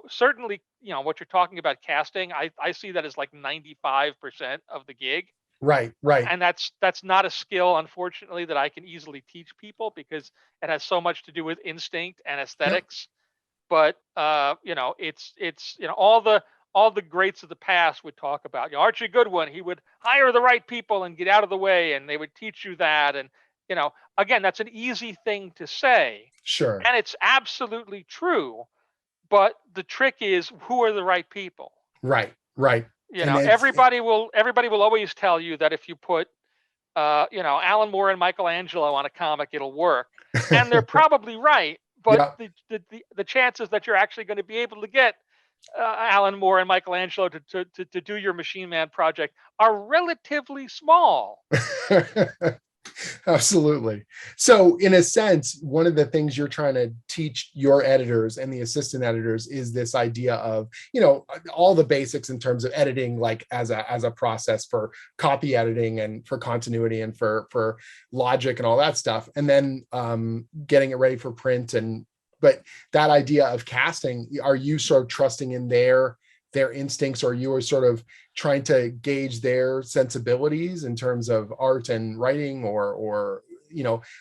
Certainly, what you're talking about casting, I see that as like 95% of the gig. Right. Right. And that's not a skill, unfortunately, that I can easily teach people because it has so much to do with instinct and Yep. aesthetics. But it's all the greats of the past would talk about. Archie Goodwin, he would hire the right people and get out of the way, and they would teach you that. And again, that's an easy thing to say, Sure. and it's absolutely true. But the trick is, who are the right people? Right. Right. And it's Everybody will always tell you that if you put Alan Moore and Michelangelo on a comic, it'll work. And they're probably right, but yeah. the chances that you're actually going to be able to get Alan Moore and Michelangelo to do your Machine Man project are relatively small. Absolutely. So, in a sense, one of the things you're trying to teach your editors and the assistant editors is this idea of, all the basics in terms of editing, like as a process for copy editing and for continuity and for logic and all that stuff, and then getting it ready for print. But that idea of casting, are you sort of trusting in their instincts, or you are sort of trying to gauge their sensibilities in terms of art and writing, or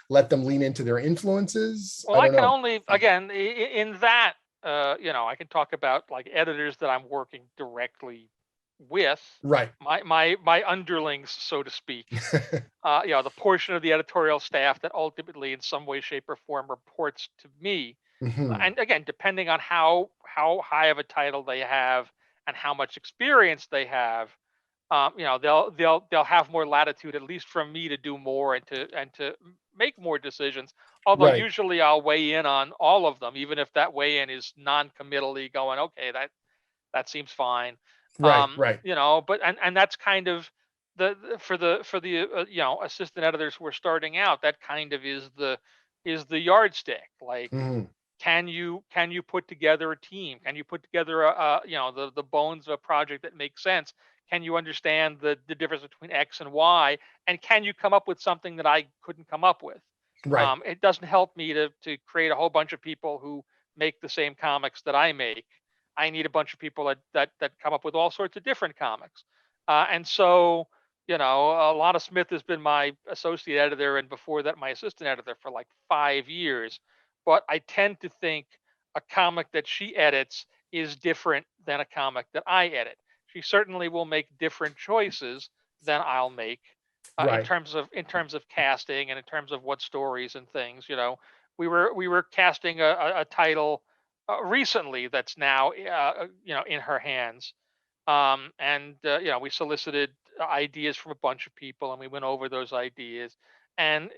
let them lean into their influences? Well, I I don't can know. only again in that I can talk about like editors that I'm working directly with Right. my underlings, so to speak. The portion of the editorial staff that ultimately, in some way, shape, or form, reports to me. Hmm. And again, depending on how high of a title they have and how much experience they have, they'll have more latitude, at least from me, to do more and to make more decisions. Although Right. usually I'll weigh in on all of them, even if that weigh in is non-committally going, okay, that seems fine. Right. Right. But and that's kind of for the assistant editors who are starting out. That kind of is the yardstick. Like, Hmm. can you put together a team? Can you put together the bones of a project that makes sense? Can you understand the difference between X and Y? And can you come up with something that I couldn't come up with? Right. It doesn't help me to create a whole bunch of people who make the same comics that I make. I need a bunch of people that come up with all sorts of different comics. And so, Lana Smith has been my associate editor, and before that, my assistant editor for like 5 years. But I tend to think a comic that she edits is different than a comic that I edit. She certainly will make different choices than I'll make. Right. in terms of casting and in terms of what stories and things. We were casting a title recently that's now in her hands, and we solicited ideas from a bunch of people, and we went over those ideas, and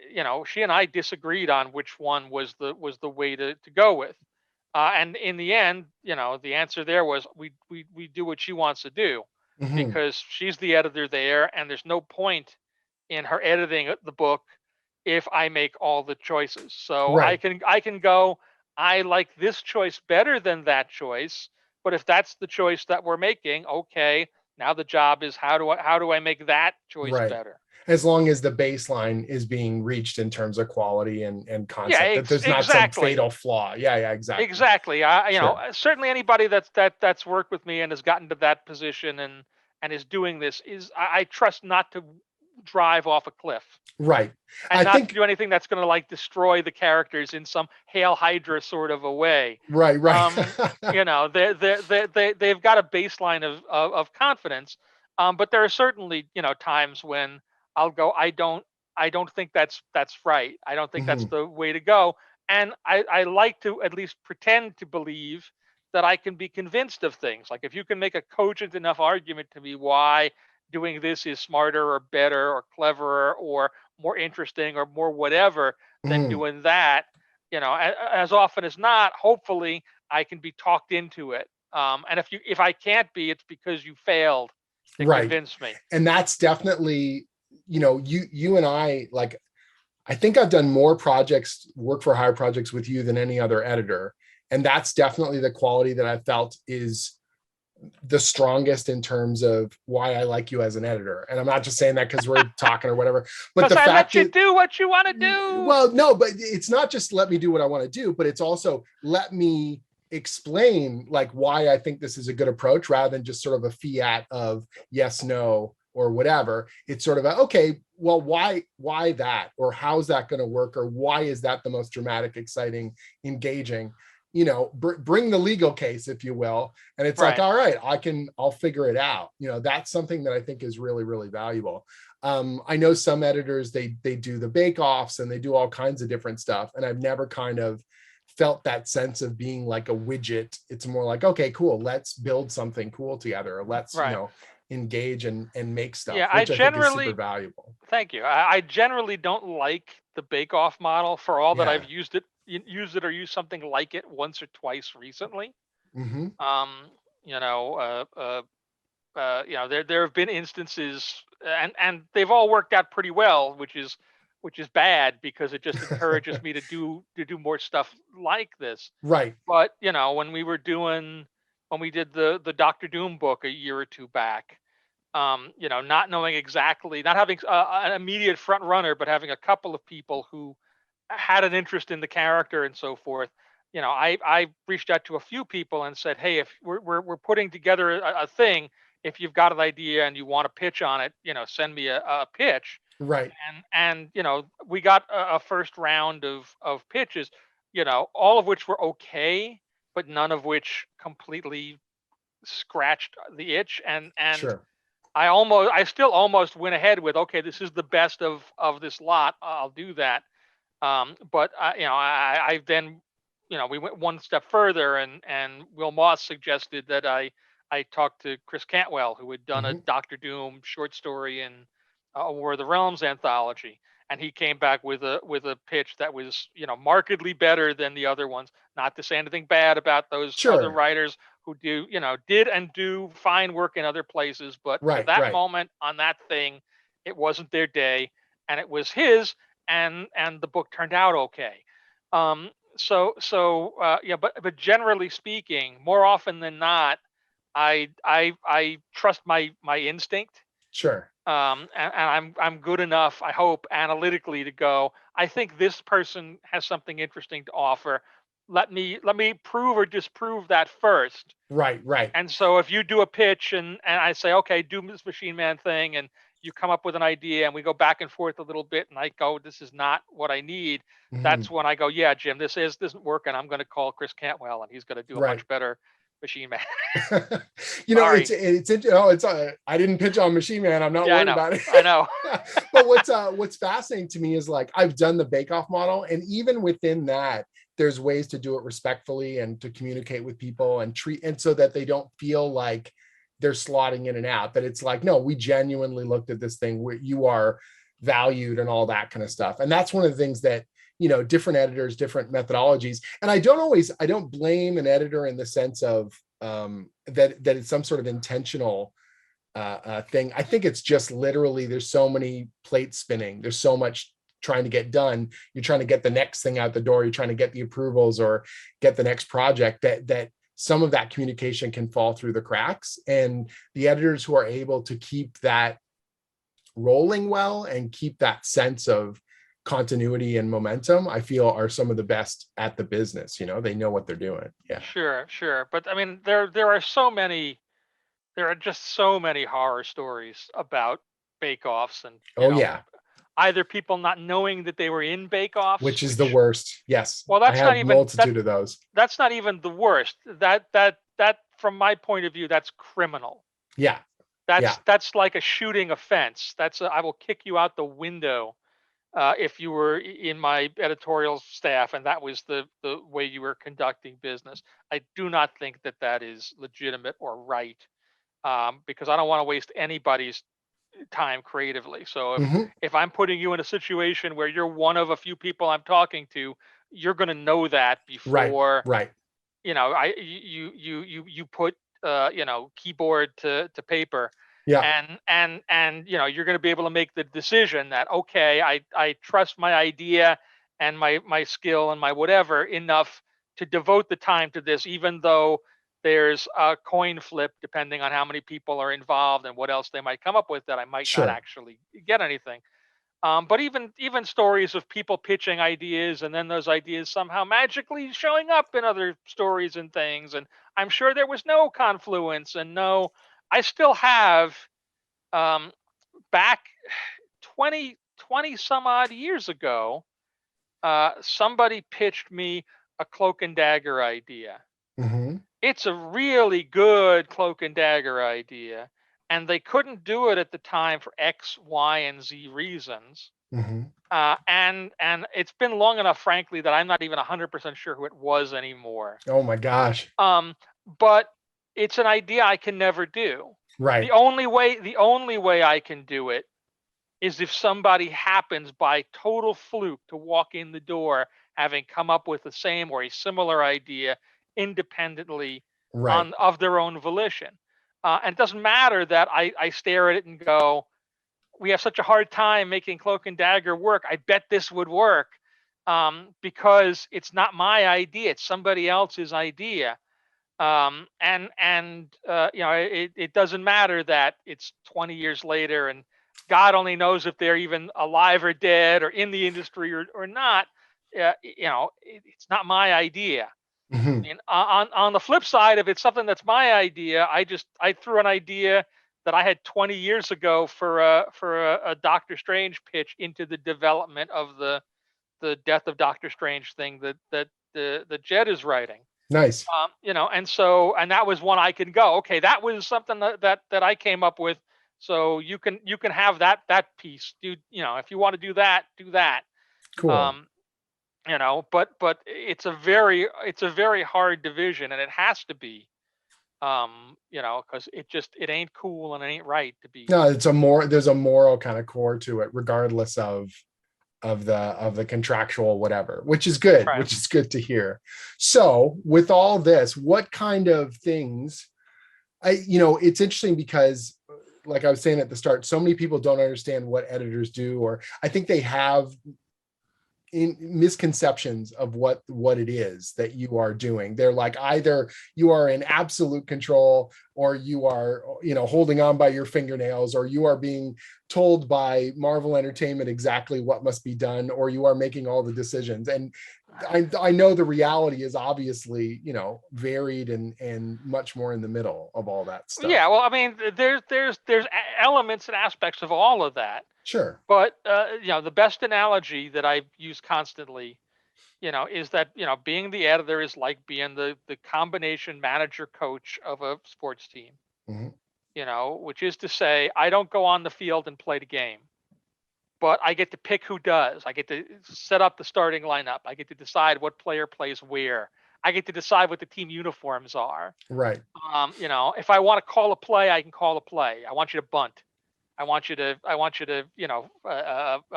she and I disagreed on which one was the way to go with, and in the end, the answer there was we do what she wants to do, Hmm. because she's the editor there, and there's no point in her editing the book if I make all the choices. So I Right. can I can go, I like this choice better than that choice, but if that's the choice that we're making, okay, now the job is how do I make that choice Right. better? As long as the baseline is being reached in terms of quality and Yeah, concept, that there's not some exactly. fatal flaw. Yeah, yeah, exactly. Exactly. Sure. Certainly anybody that's worked with me and has gotten to that position and is doing this is I trust not to drive off a cliff, Right. and I not to think do anything that's going to like destroy the characters in some Hail Hydra sort of a way. right, right. They've got a baseline of confidence, but there are certainly times when I'll go, I don't think that's right. I don't think that's Mhm. the way to go, and I like to at least pretend to believe that I can be convinced of things. Like if you can make a cogent enough argument to me why doing this is smarter or better or cleverer or more interesting or more whatever than Mhm. doing that, as often as not, hopefully I can be talked into it. And if I can't be, it's because you failed to Right. convince me. And that's definitely, you and I, like, I think I've done more projects, work for hire projects with you than any other editor. And that's definitely the quality that I felt is the strongest in terms of why I like you as an editor. And I'm not just saying that because we're talking or whatever, but Because the I let fact you is, do what you want to do. well, no, but it's not just let me do what I want to do, but it's also let me explain like why I think this is a good approach rather than just sort of a fiat of yes, no, or whatever. It's sort of a, okay, well, why that? Or how's that going to work? Or why is that the most dramatic, exciting, engaging? Bring the legal case, if you will. And it's like, Right. all right, I'll figure it out. That's something that I think is really, really valuable. I know some editors, they do the bake-offs and they do all kinds of different stuff. And I've never kind of felt that sense of being like a widget. It's more like, okay, cool, let's build something cool together. Let's, Right. engage and make Yeah. stuff, which I think is super valuable. Thank you. I generally don't like the bake-off model for all that I've Yeah. used it or used something like it once or twice recently. Hmm. Um, you know, there have been instances, and they've all worked out pretty well, which is bad because it just encourages me to do more stuff like this. Right. But when we did the Doctor Doom book a year or two back, not knowing exactly, not having an immediate front runner, but having a couple of people who had an interest in the character and so forth. I reached out to a few people and said, hey, if we're putting together a thing, if you've got an idea and you want to pitch on it, send me a pitch. Right. And we got a first round of pitches, all of which were okay, but none of which completely scratched the itch. And Sure. I still almost went ahead with, okay, this is the best of this lot. I'll do that. But I then, we went one step further, and Will Moss suggested that I talked to Chris Cantwell, who had done a Hmm. Doctor Doom short story in a War of the Realms anthology, and he came back with a pitch that was markedly better than the other ones. Not to say anything bad about those other Sure. writers who did and do fine work in other places, but for Right. that Right. moment on that thing, it wasn't their day, and it was his, and the book turned out okay. Yeah, but generally speaking, more often than not, I trust my instinct, Sure. and I'm good enough, I hope, analytically to go, I think this person has something interesting to offer. Let me prove or disprove that first. Right. Right. And so if you do a pitch, and I say, okay, do this Machine Man thing, and you come up with an idea, and we go back and forth a little bit, and I go, this is not what I need. Hmm. That's when I go, yeah, Jim, this isn't working. I'm going to call Chris Cantwell, and he's going to do a Right. much better Machine Man. You know, Sorry. I didn't pitch on Machine Man. I'm not Yeah, I worried know. about it. I know. But what's fascinating to me is like I've done the bake-off model, and even within that, there's ways to do it respectfully and to communicate with people and treat, and so that they don't feel like they're slotting in and out. But it's like, no, we genuinely looked at this thing where you are valued and all that kind of stuff. And that's one of the things that, you know, different editors, different methodologies. And I don't blame an editor in the sense of that it's some sort of intentional thing. I think it's just literally there's so many plates spinning. There's so much trying to get done. You're trying to get the next thing out the door. You're trying to get the approvals or get the next project that some of that communication can fall through the cracks. And the editors who are able to keep that rolling well and keep that sense of continuity and momentum, I feel are some of the best at the business. You know, they know what they're doing. Yeah. Sure. But I mean, there are just so many horror stories about bake-offs, and Oh yeah. either people not knowing that they were in bake-offs, Which is the worst. Yes. well, I have multitude of those. that's not even the worst. That from my point of view, that's criminal. Yeah. Yeah. That's like a shooting offense. I will kick you out the window if you were in my editorial staff and that was the way you were conducting business. I do not think that that is legitimate or right, because I don't want to waste anybody's time creatively. So Mhm. if I'm putting you in a situation where you're one of a few people I'm talking to, you're going to know that Right. before, Right. you put keyboard to paper, Yeah. and you're going to be able to make the decision that, okay, I trust my idea and my skill and my whatever enough to devote the time to this, even though there's a coin flip depending on how many people are involved and what else they might come up with that I might not Sure. actually get anything. But even stories of people pitching ideas and then those ideas somehow magically showing up in other stories and things, and I'm sure there was no confluence and no. I still have, um, back 20 some odd years ago, somebody pitched me a cloak and dagger idea. Mhm. It's a really good cloak and dagger idea, and they couldn't do it at the time for X, Y, and Z reasons. Mhm. And it's been long enough, frankly, that I'm not even 100% sure who it was anymore. Oh my gosh. Um, but it's an idea I can never do. Right. The only way I can do it is if somebody happens by total fluke to walk in the door having come up with the same or a similar idea independently Right. on of their own volition. And it doesn't matter that I stare at it and go, we have such a hard time making cloak and dagger work. I bet this would work, because it's not my idea; it's somebody else's idea. It doesn't matter that it's 20 years later and God only knows if they're even alive or dead or in the industry or not. It's not my idea. Mhm. And on the flip side, if it's something that's my idea, I threw an idea that I had 20 years ago for a Doctor Strange pitch into the development of the Death of Doctor Strange thing that the Jed is writing. Nice. And that was one I can go, okay, that was something that I came up with. So you can have that piece, dude. If you want to do that, do that. Cool. Um, but it's a very hard division, and it has to be, because it ain't cool and it ain't right to be. No, there's a moral kind of core to it, regardless of the contractual whatever, Right. which is good to hear. So with all this, what kind of things it's interesting because like I was saying at the start, so many people don't understand what editors do, or I think they have misconceptions of what it is that you are doing. They're like, either you are in absolute control, or you are holding on by your fingernails, or you are being told by Marvel Entertainment exactly what must be done, or you are making all the decisions. And I know the reality is obviously varied and much more in the middle of all that Yeah, stuff. well, I mean, there's elements and aspects of all of that. Sure. But the best analogy that I use constantly is that, being the editor is like being the combination manager coach of a sports team, Hmm. which is to say, I don't go on the field and play the game, but I get to pick who does. I get to set up the starting lineup. I get to decide what player plays where. I get to decide what the team uniforms are. Right. If I want to call a play, I can call a play. I want you to bunt. I want you to,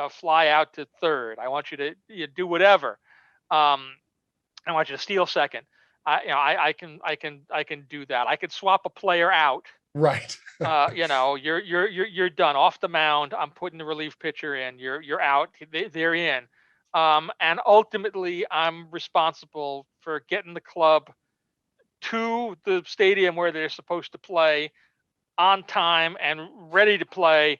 fly out to third. I want you to do whatever. Um, I want you to steal second. I can do that. I could swap a player out. Right. You're done off the mound. I'm putting the relief pitcher in. You're out. They're in. And ultimately, I'm responsible for getting the club to the stadium where they're supposed to play on time and ready to play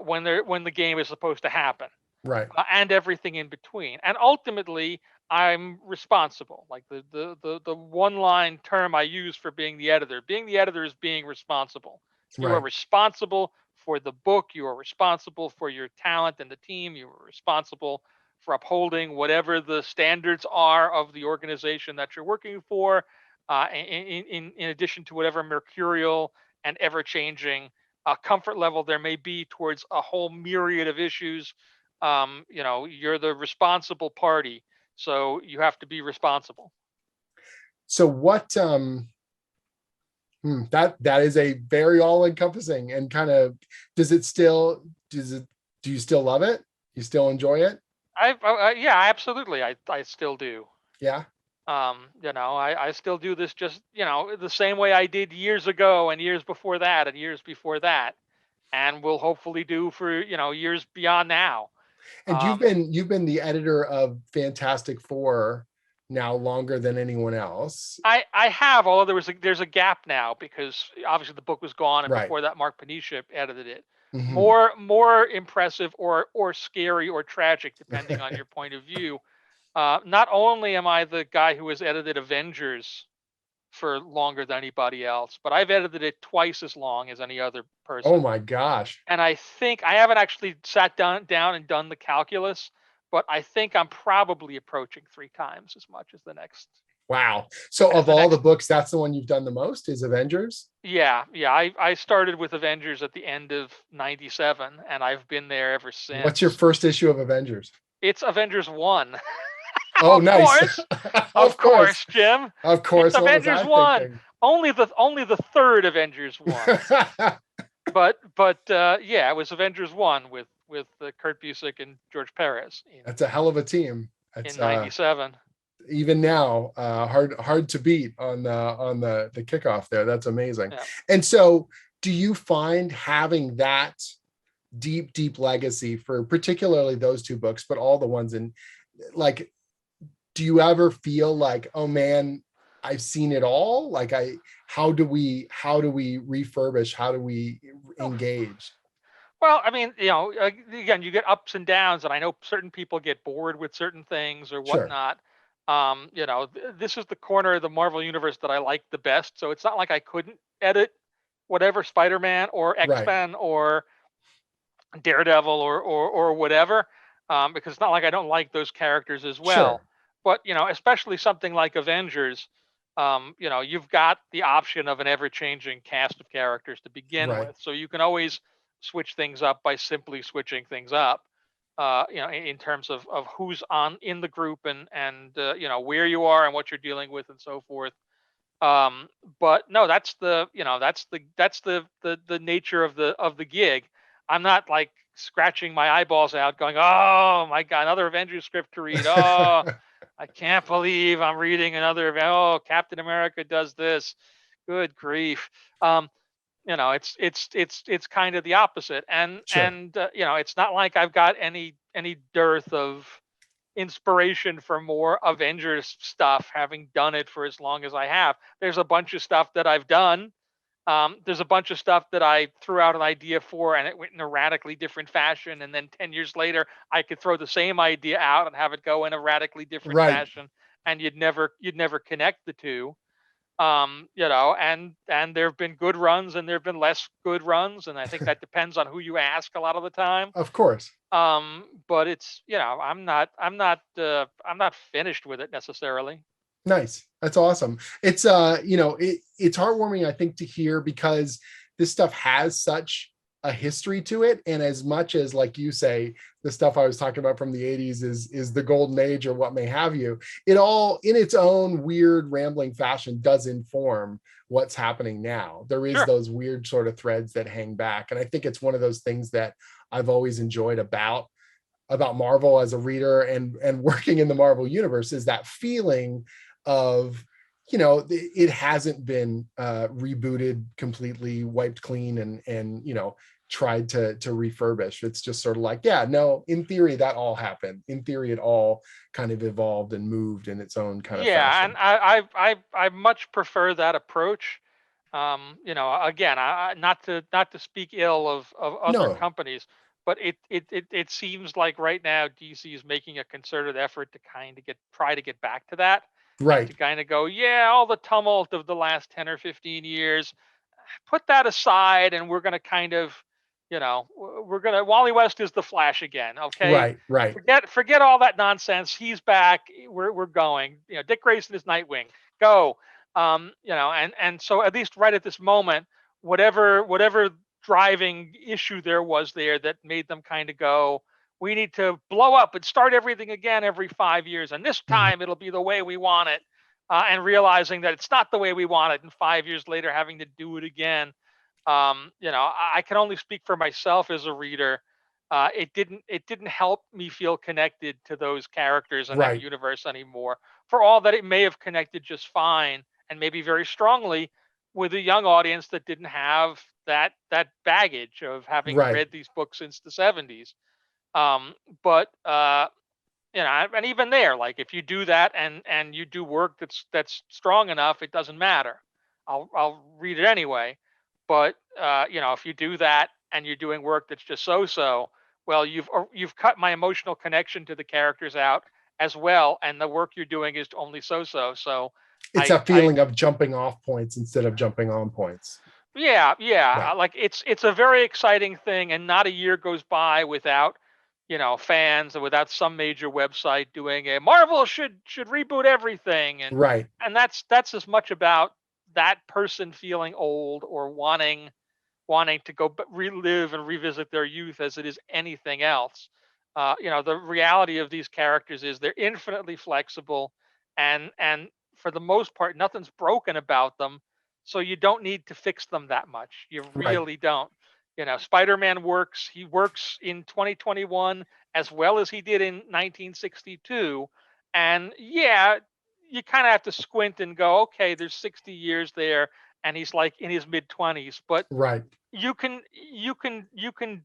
when the game is supposed to happen, Right. and everything in between. And ultimately, I'm responsible. Like the one line term I use for being the editor. Being the editor is being responsible. You are Right. responsible for the book. You are responsible for your talent and the team. You are responsible for upholding whatever the standards are of the organization that you're working for. In addition to whatever mercurial and ever changing comfort level there may be towards a whole myriad of issues. You're the responsible party, so you have to be responsible. So what that is a very all-encompassing and kind of, do you still love it? You still enjoy it? Yeah, absolutely. I still do. Yeah. I still do this just, the same way I did years ago and years before that and years before that, and will hopefully do for, years beyond now. And you've been the editor of Fantastic Four now longer than anyone else. I have, although there's a gap now because obviously the book was gone, and Right. before that Mark Panisha edited it. Hmm. More impressive or scary or tragic, depending on your point of view. Not only am I the guy who has edited Avengers for longer than anybody else, but I've edited it twice as long as any other Oh person. my gosh. And I think I haven't actually sat down and done the calculus, but I think I'm probably approaching 3 times as much as the next Wow. So as of the all the next books, that's the one you've done the most, is Avengers? Yeah, yeah. I started with Avengers at the end of '97, and I've been there ever What's your since. first issue of Avengers? It's Avengers 1. Oh, Of nice. course. Of Of course. course, Jim. Of It's course. What was Avengers I 1. thinking? Only the third Avengers 1. But yeah, it was Avengers 1 with Kurt Busiek and George Perez That's a hell of a team. in It's '97. even now hard to beat on the kickoff there. That's amazing. Yeah. And so do you find having that deep legacy for particularly those two books, but all the ones in, like, do you ever feel like, oh man, I've seen it all? Like, how do we refurbish? How do we Oh, engage? well, I mean, again, you get ups and downs, and I know certain people get bored with certain things or Sure. whatnot. This is the corner of the Marvel universe that I like the best, so it's not like I couldn't edit whatever Spider-Man or Right. X-Men or Daredevil or whatever, because it's not like I don't like those characters as well. Sure. But especially something like Avengers, you've got the option of an ever-changing cast of characters to begin Right. with, so you can always switch things up by simply switching things up. In terms of who's on in the group and where you are and what you're dealing with and so forth. Um, but no, that's the nature of the gig. I'm not like scratching my eyeballs out, going, "Oh my God, another Avengers script to read." Oh, I can't believe I'm reading another. Oh, Captain America does this. Good grief. It's kind of the opposite, and Sure. and it's not like I've got any dearth of inspiration for more Avengers stuff, having done it for as long as I have. There's a bunch of stuff that I've done. There's a bunch of stuff that I threw out an idea for, and it went in a radically different fashion. And then 10 years later, I could throw the same idea out and have it go in a radically different Right. fashion, and you'd never connect the two. And there have been good runs and there have been less good runs, and I think that depends on who you ask a lot of the time. Of course. But it's, I'm not finished with it necessarily. Nice. That's awesome. It's it's heartwarming, I think, to hear, because this stuff has such a history to it. And as much as, like you say, the stuff I was talking about from the 80s is the golden age or what may have you, it all in its own weird rambling fashion does inform what's happening now. There is Sure. those weird sort of threads that hang back. And I think it's one of those things that I've always enjoyed about Marvel as a reader and working in the Marvel universe, is that feeling of, it hasn't been rebooted completely, wiped clean, and tried to refurbish. It's just sort of like, yeah, no, in theory that all happened. In theory it all kind of evolved and moved in its own kind of Yeah, and fashion. I much prefer that approach. Again, not to speak ill of other No. companies, but it seems like right now DC is making a concerted effort to kind of try to get back to that, and Right. to kind of go, yeah, all the tumult of the last 10 or 15 years, put that aside, and we're going to kind of, we're going to, Wally West is the Flash again. Okay. Right. Right. Forget all that nonsense. He's back. We're going, Dick Grayson is Nightwing. Go. And so at least right at this moment, whatever driving issue there was there that made them kind of go, we need to blow up and start everything again every 5 years, and this Mhm. time it'll be the way we want it, and realizing that it's not the way we want it, and 5 years later having to do it again. I can only speak for myself as a reader. It didn't help me feel connected to those characters and that Right. universe anymore. For all that it may have connected just fine and maybe very strongly with a young audience that didn't have that baggage of having Right. read these books since the 70s. But and even there, like, if you do that and you do work that's strong enough, it doesn't matter. I'll read it anyway. But if you do that and you're doing work that's just so, well, you've cut my emotional connection to the characters out as well, and the work you're doing is only so. So It's a I feeling of jumping off points instead of jumping on points. yeah, Right. like, it's a very exciting thing, and not a year goes by without, fans, or without some major website doing a Marvel should reboot everything, Right. and that's as much about that person feeling old or wanting to go relive and revisit their youth as it is anything else. The reality of these characters is they're infinitely flexible, and for the most part, nothing's broken about them. So you don't need to fix them that much. You Right. really don't. Spider-Man works. He works in 2021 as well as he did in 1962. And yeah, you kind of have to squint and go, okay, there's 60 years there, and he's like in his mid 20s, but Right. you can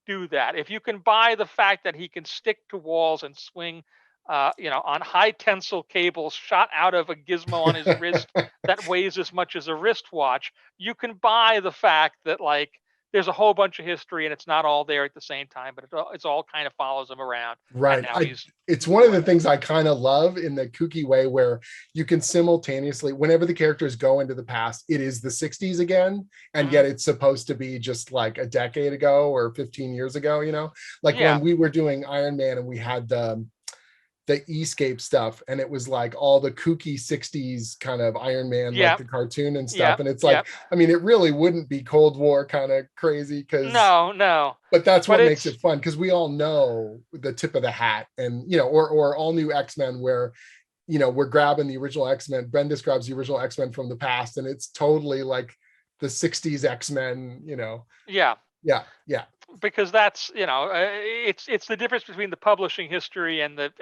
do that if you can buy the fact that he can stick to walls and swing, on high tensile cables shot out of a gizmo on his wrist that weighs as much as a wristwatch. You can buy the fact that, like, there's a whole bunch of history and it's not all there at the same time, but it's all kind of follows him around, and Right. now he's It's he's one of the doing it. things I kind of love in the kooky way, where you can simultaneously, whenever the characters go into the past, it is the 60s again, and Hmm. yet it's supposed to be just like a decade ago or 15 years ago, like when Yeah, we were doing Iron Man and we had the Escape stuff, and it was like all the kooky 60s kind of Iron Man, like yeah, the cartoon and yeah, stuff. And it's yeah. like, I mean, it really wouldn't be Cold War kind of crazy, because No, no, but that's but what makes it it's fun, because we all know the tip of the hat. And or all new X-Men, where we're grabbing the original X-Men. Bendis grabs the original X-Men from the past, and it's totally like the 60s X-Men. yeah. Yeah. Yeah. Because that's, it's the difference between the publishing history and the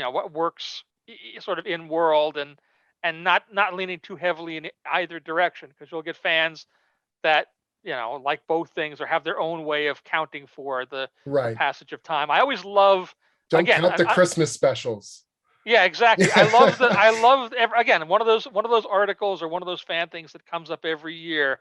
what works, sort of in world, and not leaning too heavily in either direction, because you'll get fans that, like both things, or have their own way of counting for the Right. passage of time. I always love, Don't again, count the Christmas specials. yeah, exactly. Again, one of those articles or one of those fan things that comes up every year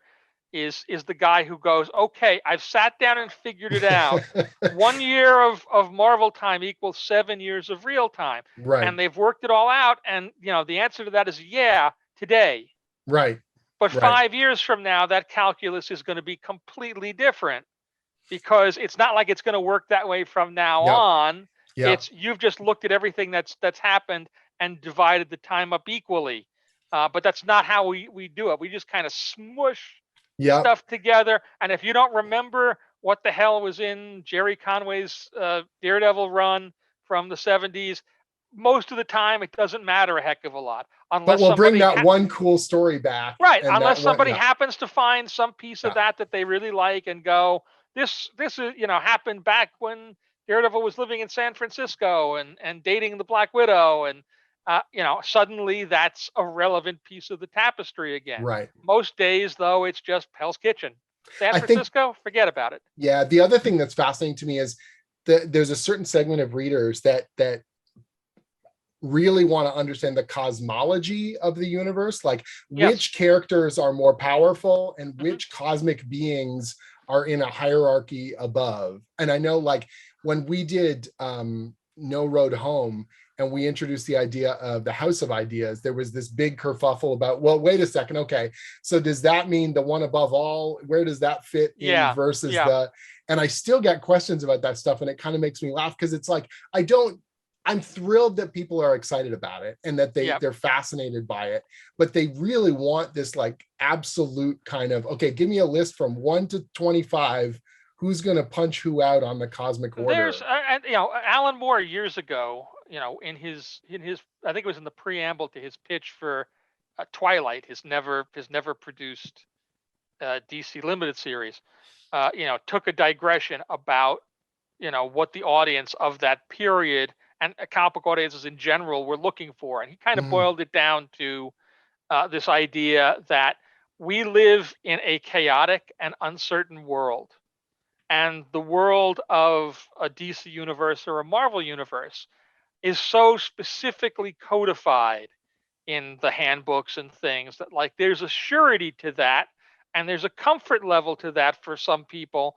is the guy who goes, "Okay, I've sat down and figured it out. 1 year of Marvel time equals 7 years of real time." Right. And they've worked it all out, and the answer to that is, yeah, today. Right. But Right. 5 years from now, that calculus is going to be completely different, because it's not like it's going to work that way from now Yep. on. Yep. It's, you've just looked at everything that's happened and divided the time up equally. But that's not how we do it. We just kind of smush Yep. stuff together. And if you don't remember what the hell was in Jerry Conway's Daredevil run from the 70s, most of the time it doesn't matter a heck of a lot, But unless we'll bring somebody that one cool story back, right, and unless that one, somebody yeah, happens to find some piece of yeah, that they really like and go, this is, happened back when Daredevil was living in San Francisco and dating the Black Widow, and suddenly that's a relevant piece of the tapestry again. right. Most days, though, it's just Hell's Kitchen. San I think, Francisco, forget about it. yeah, the other thing that's fascinating to me is that there's a certain segment of readers that really want to understand the cosmology of the universe, like Yes. which characters are more powerful and Hmm. which cosmic beings are in a hierarchy above. And I know, like, when we did No Road Home and we introduced the idea of the House of Ideas, there was this big kerfuffle about, well, wait a second, okay, so does that mean the one above all? Where does that fit in Yeah. versus Yeah. the, and I still get questions about that stuff, and it kind of makes me laugh, because it's like, I'm thrilled that people are excited about it and that Yeah. they're fascinated by it, but they really want this like absolute kind of, okay, give me a list from 1 to 25, who's going to punch who out on the cosmic There's order. and Alan Moore years ago, in his I think it was in the preamble to his pitch for Twilight, his never produced DC limited series, took a digression about what the audience of that period and comic book audiences in general were looking for, and he kind of Mhm. boiled it down to this idea that we live in a chaotic and uncertain world, and the world of a DC universe or a Marvel universe is so specifically codified in the handbooks and things that, like, there's a surety to that, and there's a comfort level to that for some people,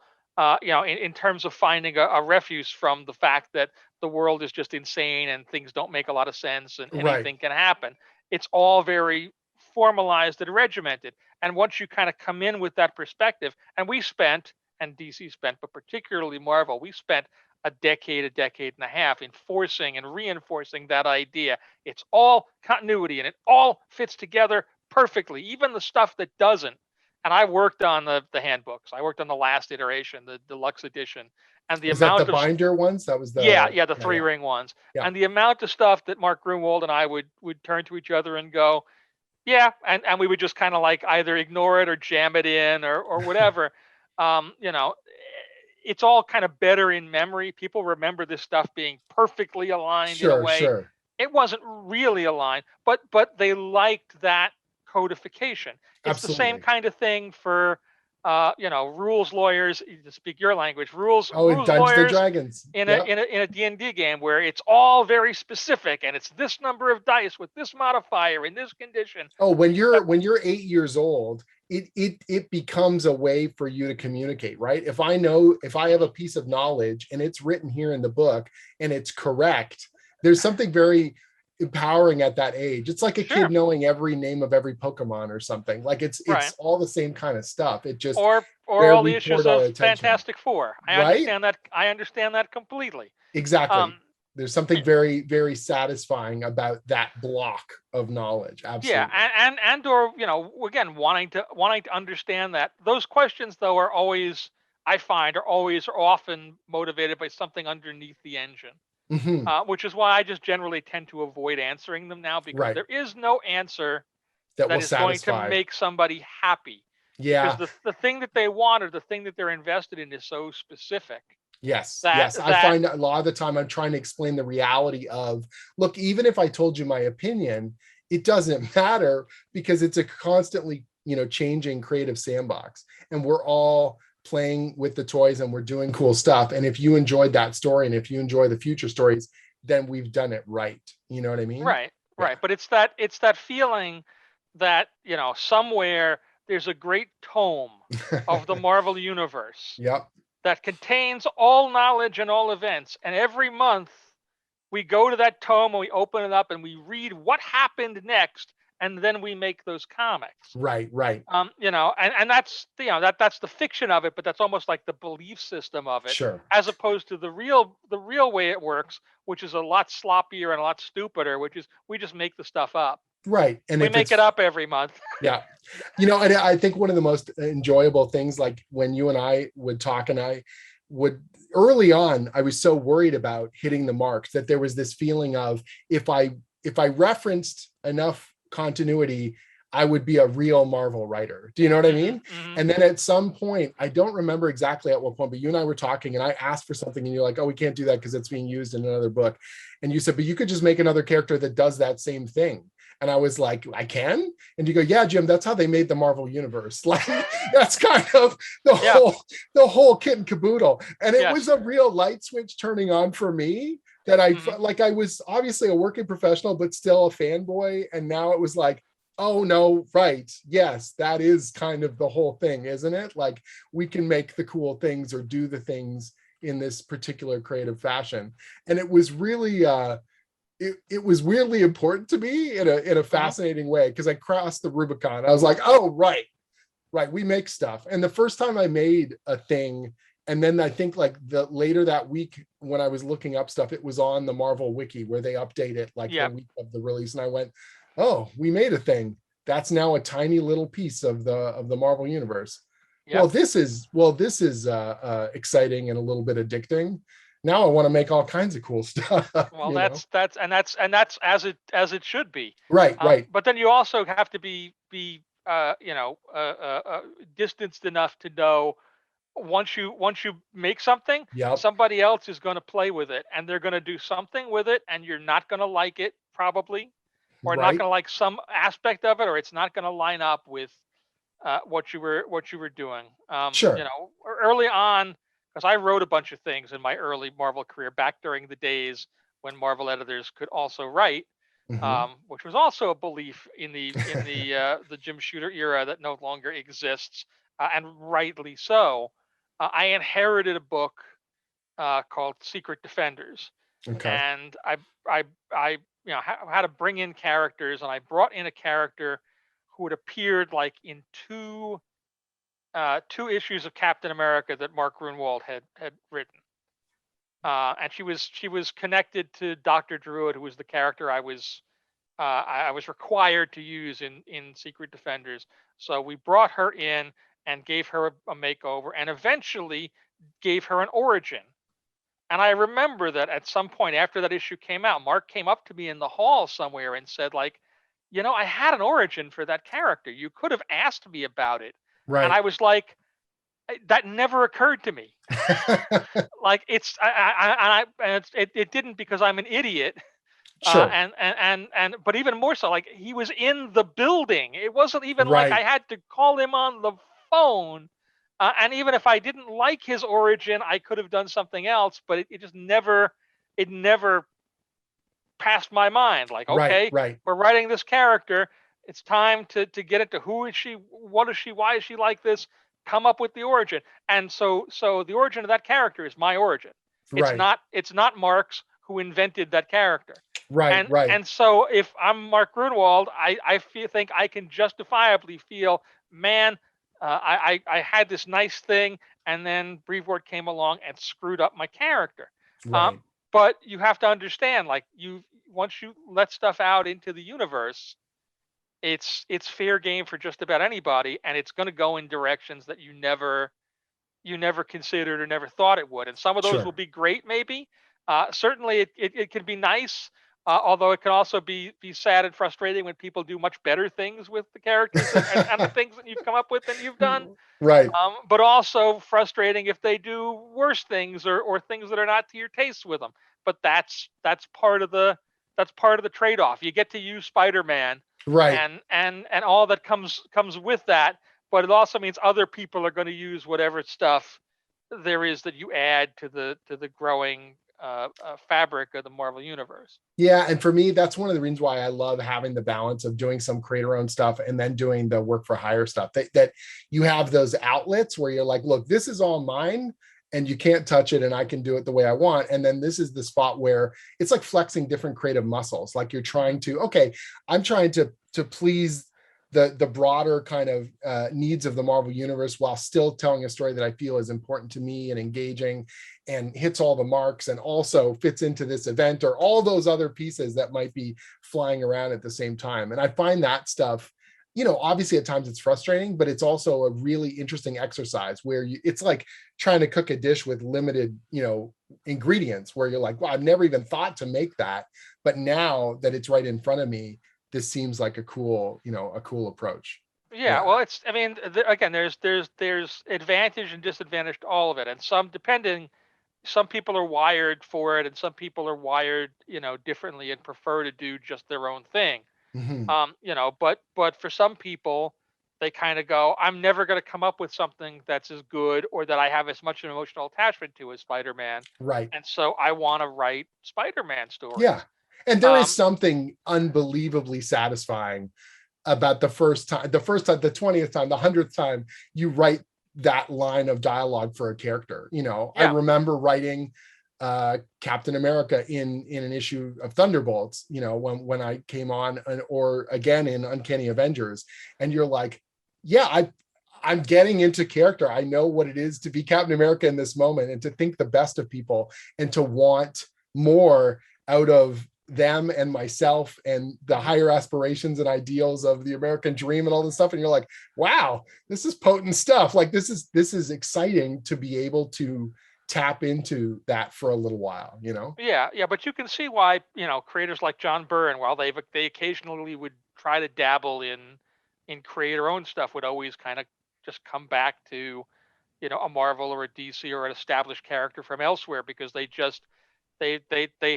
in terms of finding a refuge from the fact that the world is just insane and things don't make a lot of sense and Right. anything can happen. It's all very formalized and regimented, and once you kind of come in with that perspective, and DC spent, but particularly Marvel, we spent a decade and a half enforcing and reinforcing that idea. It's all continuity and it all fits together perfectly, even the stuff that doesn't. And I worked on the handbooks. I worked on the last iteration, the deluxe edition, and the Was that the amount of binder ones? That was yeah, the, yeah, the yeah, three yeah, ring ones, yeah. and the amount of stuff that Mark Grunwald and I would turn to each other and go, yeah, and we would just kind of like either ignore it or jam it in or whatever. Um, you know, it's all kind of better in memory. People remember this stuff being perfectly aligned in a Sure, way. sure. It wasn't really aligned, but they liked that codification. It's the same Absolutely. kind of thing for rules lawyers, to speak your language, rules Oh, in rules Dungeons and lawyers Dragons. in a Yep. in a in a D&D game where it's all very specific and it's this number of dice with this modifier in this condition. Oh, Uh, when you're 8 years old, it becomes a way for you to communicate, right? If I have a piece of knowledge and it's written here in the book and it's correct, there's something very empowering at that age. It's like a kid Sure, knowing every name of every Pokemon or something. Like it's right. all the same kind of stuff. It just Or where all the we issues poured our of attention, Fantastic Four. I right? understand that. I understand that completely. Exactly. Um, There's something very, very satisfying about that block of knowledge. yeah, Absolutely. and or again, wanting to understand that those questions though are always, I find, are always or often motivated by something underneath the engine. Hmm. Which is why I just generally tend to avoid answering them now, because Right. there is no answer That that will is going to satisfy. make somebody happy, because Yeah. the thing that they want or the thing that they're invested in is so specific Yes. that Yes. I that find a lot of the time I'm trying to explain the reality of, look, even if I told you my opinion, it doesn't matter, because it's a constantly, changing creative sandbox. And we're all playing with the toys and we're doing cool stuff. And if you enjoyed that story and if you enjoy the future stories, then we've done it right. You know what I mean? right, Yeah. right. But it's that feeling that somewhere there's a great tome of the Marvel universe Yep. that contains all knowledge and all events, and every month we go to that tome and we open it up and we read what happened next, and then we make those comics. Right, right. And that's that's the fiction of it, but that's almost like the belief system of it, Sure. as opposed to the real way it works, which is a lot sloppier and a lot stupider, which is we just make the stuff up. Right. And We if make it's it up every month. yeah. And I think one of the most enjoyable things, like when you and I would talk, and I would early on, I was so worried about hitting the marks that there was this feeling of if I referenced enough continuity, I would be a real Marvel writer. Do you know what I mean? Mm-hmm. And then at some point, I don't remember exactly at what point, but you and I were talking and I asked for something and you're like, oh, we can't do that because it's being used in another book. And you said, but you could just make another character that does that same thing. And I was like, I can? And you go, yeah, Jim, that's how they made the Marvel universe. Like that's kind of the whole kit and caboodle. And it was a real light switch turning on for me that I felt like I was obviously a working professional, but still a fanboy. And now it was like, oh no, right. Yes, that is kind of the whole thing, isn't it? Like we can make the cool things or do the things in this particular creative fashion. And it was really, it was weirdly important to me in a fascinating way, because I crossed the Rubicon. I was like, oh, right, we make stuff. And the first time I made a thing, and then I think like later that week when I was looking up stuff, it was on the Marvel Wiki where they update it like the week of the release. And I went, oh, we made a thing. That's now a tiny little piece of the Marvel universe. Yep. Well, this is exciting and a little bit addicting. Now I want to make all kinds of cool stuff. Well, that's as it should be. Right, right. But then you also have to be distanced enough to know once you make something, somebody else is going to play with it, and they're going to do something with it, and you're not going to like it probably, or not going to like some aspect of it, or it's not going to line up with what you were doing. Sure. Early on, because I wrote a bunch of things in my early Marvel career back during the days when Marvel editors could also write, which was also a belief in the Jim Shooter era that no longer exists, and rightly so. I inherited a book called Secret Defenders, and I had to bring in characters, and I brought in a character who had appeared like in two issues of Captain America that Mark Grunwald had written, and she was connected to Dr. Druid, who was the character I was required to use in Secret Defenders. So we brought her in and gave her a makeover, and eventually gave her an origin. And I remember that at some point after that issue came out, Mark came up to me in the hall somewhere and said, like, I had an origin for that character. You could have asked me about it. Right. And I was like, that never occurred to me. Like it didn't, because I'm an idiot. Sure. But even more so, like he was in the building. It wasn't even like I had to call him on the phone. And even if I didn't like his origin, I could have done something else. But it just never passed my mind. Like, okay, we're writing this character. It's time to get into who is she, what is she, why is she like this? Come up with the origin. And so the origin of that character is my origin. It's not Mark's, who invented that character. Right. And so if I'm Mark Grunwald, I think I can justifiably feel, man, I had this nice thing, and then Brevoort came along and screwed up my character. Right. But you have to understand, like once you let stuff out into the universe, it's fair game for just about anybody, and it's going to go in directions that you never considered or never thought it would. And some of those will be great, maybe. Certainly, it can be nice. Although it can also be sad and frustrating when people do much better things with the characters and the things that you've come up with than you've done. Right. But also frustrating if they do worse things or things that are not to your taste with them. But that's part of the trade-off. You get to use Spider-Man, right? And all that comes with that. But it also means other people are going to use whatever stuff there is that you add to the growing fabric of the Marvel universe. Yeah, and for me, that's one of the reasons why I love having the balance of doing some creator-owned stuff and then doing the work-for-hire stuff. That you have those outlets where you're like, look, this is all mine, and you can't touch it, and I can do it the way I want. And then this is the spot where it's like flexing different creative muscles. Like you're trying to, okay, I'm trying to to please the broader kind of needs of the Marvel universe, while still telling a story that I feel is important to me and engaging and hits all the marks, and also fits into this event, or all those other pieces that might be flying around at the same time. And I find that stuff, obviously at times it's frustrating, but it's also a really interesting exercise where it's like trying to cook a dish with limited, ingredients, where you're like, well, I've never even thought to make that, but now that it's right in front of me, this seems like a cool approach. Yeah, Yeah. well, I mean, again, there's advantage and disadvantage to all of it, and some people are wired for it, and some people are wired, differently and prefer to do just their own thing. Hmm. But for some people, they kind of go, I'm never going to come up with something that's as good or that I have as much an emotional attachment to as Spider-Man, Right. and so I want to write Spider-Man Yeah. stories. And there is Um, something unbelievably satisfying about the 20th time, the 100th time you write that line of dialogue for a character. I yeah, remember writing Captain America in an issue of Thunderbolts, when I came on, or again in Uncanny Avengers, and you're like, yeah, I'm getting into character. I know what it is to be Captain America in this moment, and to think the best of people, and to want more out of them and myself, and the mhm. higher aspirations and ideals of the American dream and all this stuff. And you're like, wow, this is potent stuff. Like, this is exciting to be able to tap into that for a little while. Yeah, yeah, but you can see why, creators like John Byrne, while they occasionally would try to dabble in creator own stuff, would always kind of just come back to, a Marvel or a DC or an established character from elsewhere, because they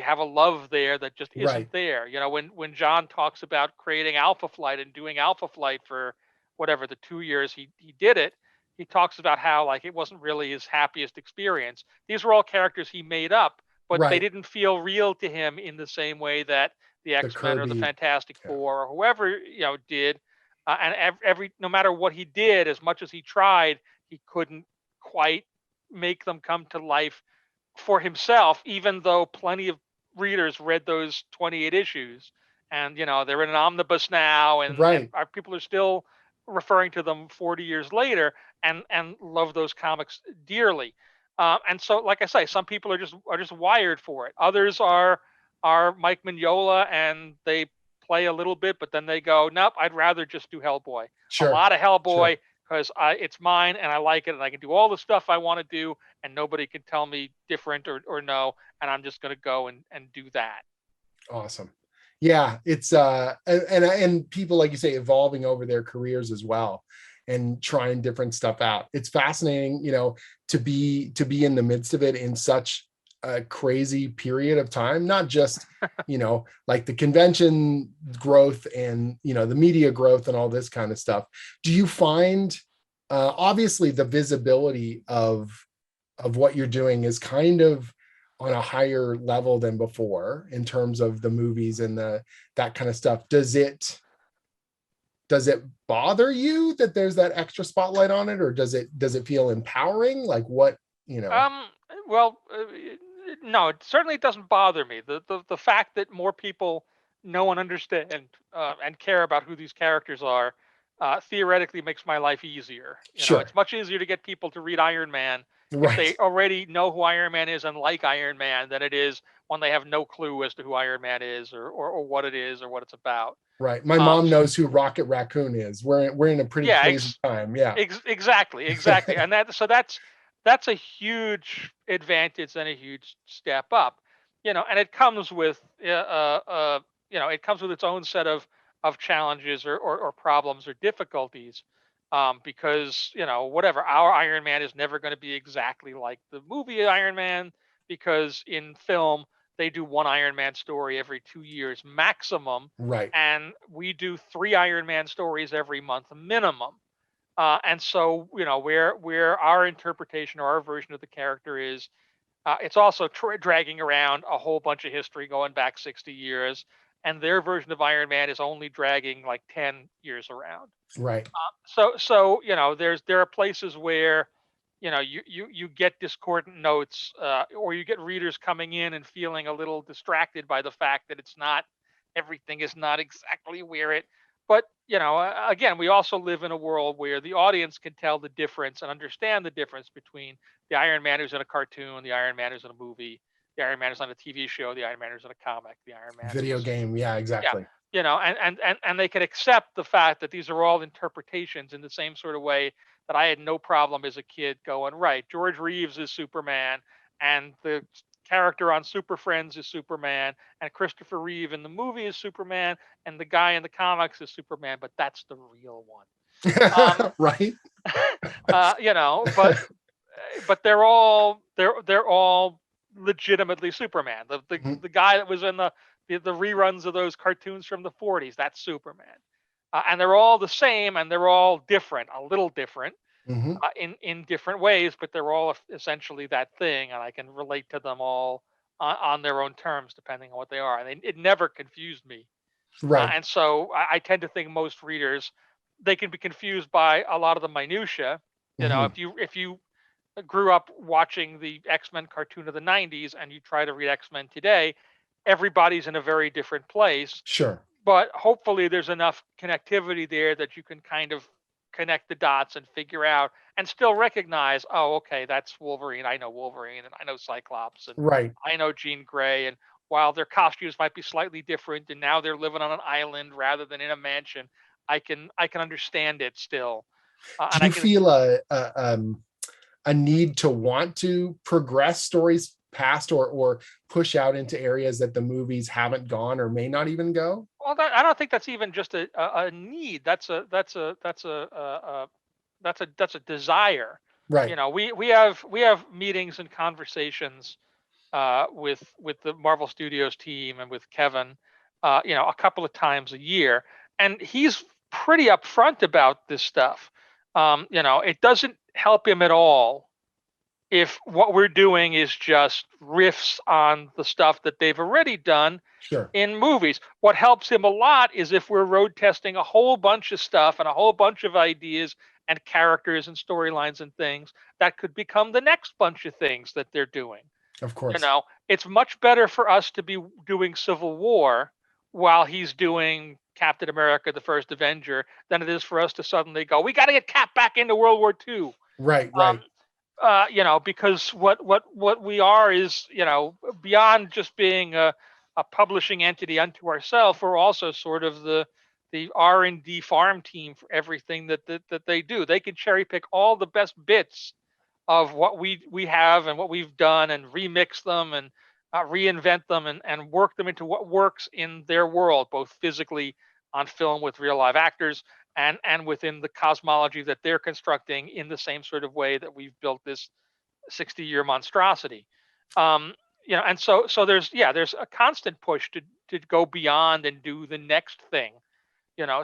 have a love there that just isn't Right. there. When John talks about creating Alpha Flight and doing Alpha Flight for whatever the 2 years he did it, he talks about how, like, it wasn't really his happiest experience. These were all characters he made up, but they Right. didn't feel real to him in the same way that the The X-Men or the Kirby. Fantastic Yeah. Four or whoever, did. And every no matter what he did, as much as he tried, he couldn't quite make them come to life for himself, even though plenty of readers read those 28 issues. And, they're in an omnibus now, and Right. our people are still referring to them 40 years later, and love those comics dearly. And so, like I say, some people are just wired for it. Others are Mike Mignola, and they play a little bit, but then they go, nope, I'd rather just do Hellboy. A Sure. lot of Sure. Hellboy, because it's mine and I like it, and I can do all the stuff I want to do, and nobody can tell me different or no, and I'm just going to go and do that. Awesome. Yeah, it's and people, like you say, evolving over their careers as well, and trying different stuff out. It's fascinating, to be in the midst of it in such a crazy period of time, not just, like the convention growth and, the media growth and all this kind of stuff. Do you find, obviously the visibility of what you're doing is kind of on a higher level than before in terms of the movies and that kind of stuff. Does it bother you that there's that extra spotlight on it, or does it feel empowering? Like, what? Um, well, no, it certainly doesn't bother me. The fact that more people know and understand and care about who these characters are, theoretically makes my life easier. Sure. It's much easier to get people to read Iron Man if Right. they already know who Iron Man is and like Iron Man, than it is when they have no clue as to who Iron Man is, or what it is, or what it's about. Right. My Um, mom knows who Rocket Raccoon is. We're in a pretty yeah, crazy time. Yeah. exactly, and that's a huge advantage and a huge step up, and it comes with it comes with its own set of challenges, or problems or difficulties, because whatever, our Iron Man is never going to be exactly like the movie Iron Man, because in film they do one Iron Man story every 2 years maximum, Right. and we do three Iron Man stories every month minimum. And so, where our interpretation or our version of the character is, it's also dragging around a whole bunch of history going back 60 years, and their version of Iron Man is only dragging like 10 years around. Right. So there are places where, you get discordant notes, or you get readers coming in and feeling a little distracted by the fact that it's not everything is not exactly where it but again, we also live in a world where the audience can tell the difference and understand the difference between the Iron Man who's in a cartoon, the Iron Man who's in a movie, the Iron Man who's on a TV show, the Iron Man who's in a comic, the Iron Man Video who's game. Yeah, yeah, exactly. and they can accept the fact that these are all interpretations in the same sort of way that I had no problem as a kid going, right, George Reeves is Superman, and the character on Super Friends is Superman, and Christopher Reeve in the movie is Superman, and the guy in the comics is Superman, but that's the real one. Um, Right. but they're all legitimately Superman. The the, Mhm. the guy that was in the reruns of those cartoons from the 40s, that's Superman. And they're all the same, and they're all different, a little different, Mhm. in different ways, but they're all essentially that thing, and I can relate to them all on their own terms, depending on what they are. And it never confused me. Right. And so I tend to think most readers, they can be confused by a lot of the minutia. Mhm. If you grew up watching the X-Men cartoon of the 90s and you try to read X-Men today, everybody's in a very different place, Sure. but hopefully there's enough connectivity there that you can kind of connect the dots and figure out and still recognize, oh, okay, that's Wolverine. I know Wolverine, and I know Cyclops, and Right. I know Jean Grey. And while their costumes might be slightly different, and now they're living on an island rather than in a mansion, I can understand it still, Do and I you can. feel a need to want to progress stories past or push out into areas that the movies haven't gone or may not even go? Well, I don't think that's even just a need. That's a desire. Right. We have meetings and conversations with the Marvel Studios team and with Kevin, a couple of times a year, and he's pretty upfront about this stuff. It doesn't help him at all if what we're doing is just riffs on the stuff that they've already done Sure. in movies. What helps him a lot is if we're road testing a whole bunch of stuff and a whole bunch of ideas and characters and storylines and things that could become the next bunch of things that they're doing. Of course. It's much better for us to be doing Civil War while he's doing Captain America, the first Avenger, than it is for us to suddenly go, we got to get Cap back into World War II. Right. Um, Right. because what we are is, beyond just being a publishing entity unto ourselves, we're also sort of the R&D farm team for everything that they do. They can cherry pick all the best bits of what we have and what we've done and remix them and reinvent them and work them into what works in their world, both physically on film with real live actors and within the cosmology that they're constructing in the same sort of way that we've built this 60-year monstrosity. Um, and so there's a constant push to go beyond and do the next thing,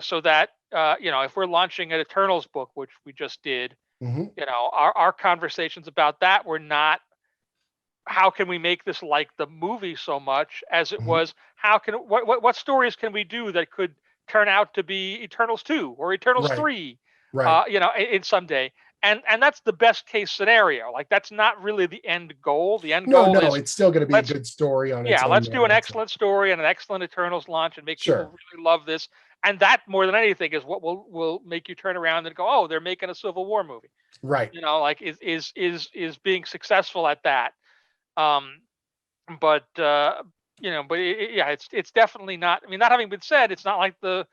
so that if we're launching an Eternals book, which we just did, Hmm. our conversations about that were not how can we make this like the movie so much as it Hmm. was how can what stories can we do that could turn out to be Eternals 2 or Eternals Right. 3, Right. in someday. And that's the best case scenario. Like, that's not really the end goal. The end No, goal no, is, it's still going to be a let's good story on its yeah, own let's do an merits. excellent story and an excellent Eternals launch and make people Sure. really love this. And that, more than anything, is what will make you turn around and go, oh, they're making a Civil War movie. Right. Like, is being successful at that. Um, but it's definitely not. I mean, that having been said, it's not like the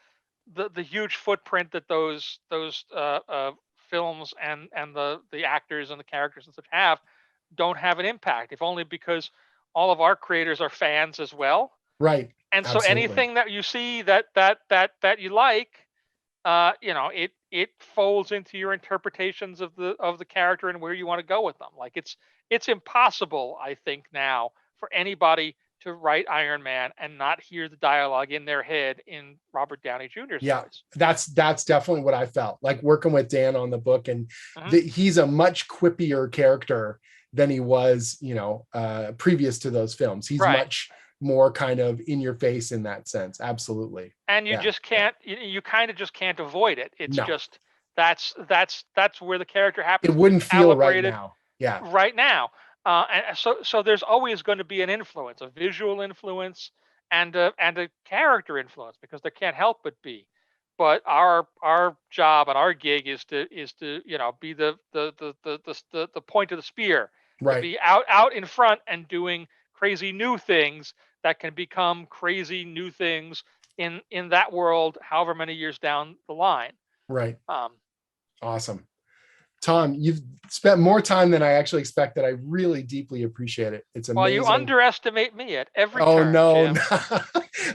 huge footprint that those films and the actors and the characters and such don't have an impact. If only because all of our creators are fans as well, Right. and so Absolutely. anything that you see that you like, it folds into your interpretations of the character and where you want to go with them. Like, it's impossible, I think, now for anybody to write Iron Man and not hear the dialogue in their head in Robert Downey Jr.'s Yeah, voice. that's definitely what I felt like working with Dan on the book, and Hmm. he's a much quippier character than he was, previous to those films. He's Right. much more kind of in your face in that sense. Absolutely. And you Yeah. just Yeah. can't, you kind of just can't avoid it. It's No, just that's where the character it happens to be wouldn't feel right calibrated now. Yeah. right now. And so there's always going to be an influence, a visual influence and a character influence, because there can't help but be. but our job and our gig is to be the point of the spear, to Right. be out in front and doing crazy new things that can become crazy new things in that world however many years down the line. Right. um Awesome. Tom, you've spent more time than I actually expected. I really deeply appreciate it. It's well, you amazing. underestimate me at every Oh turn, no, Jim. no.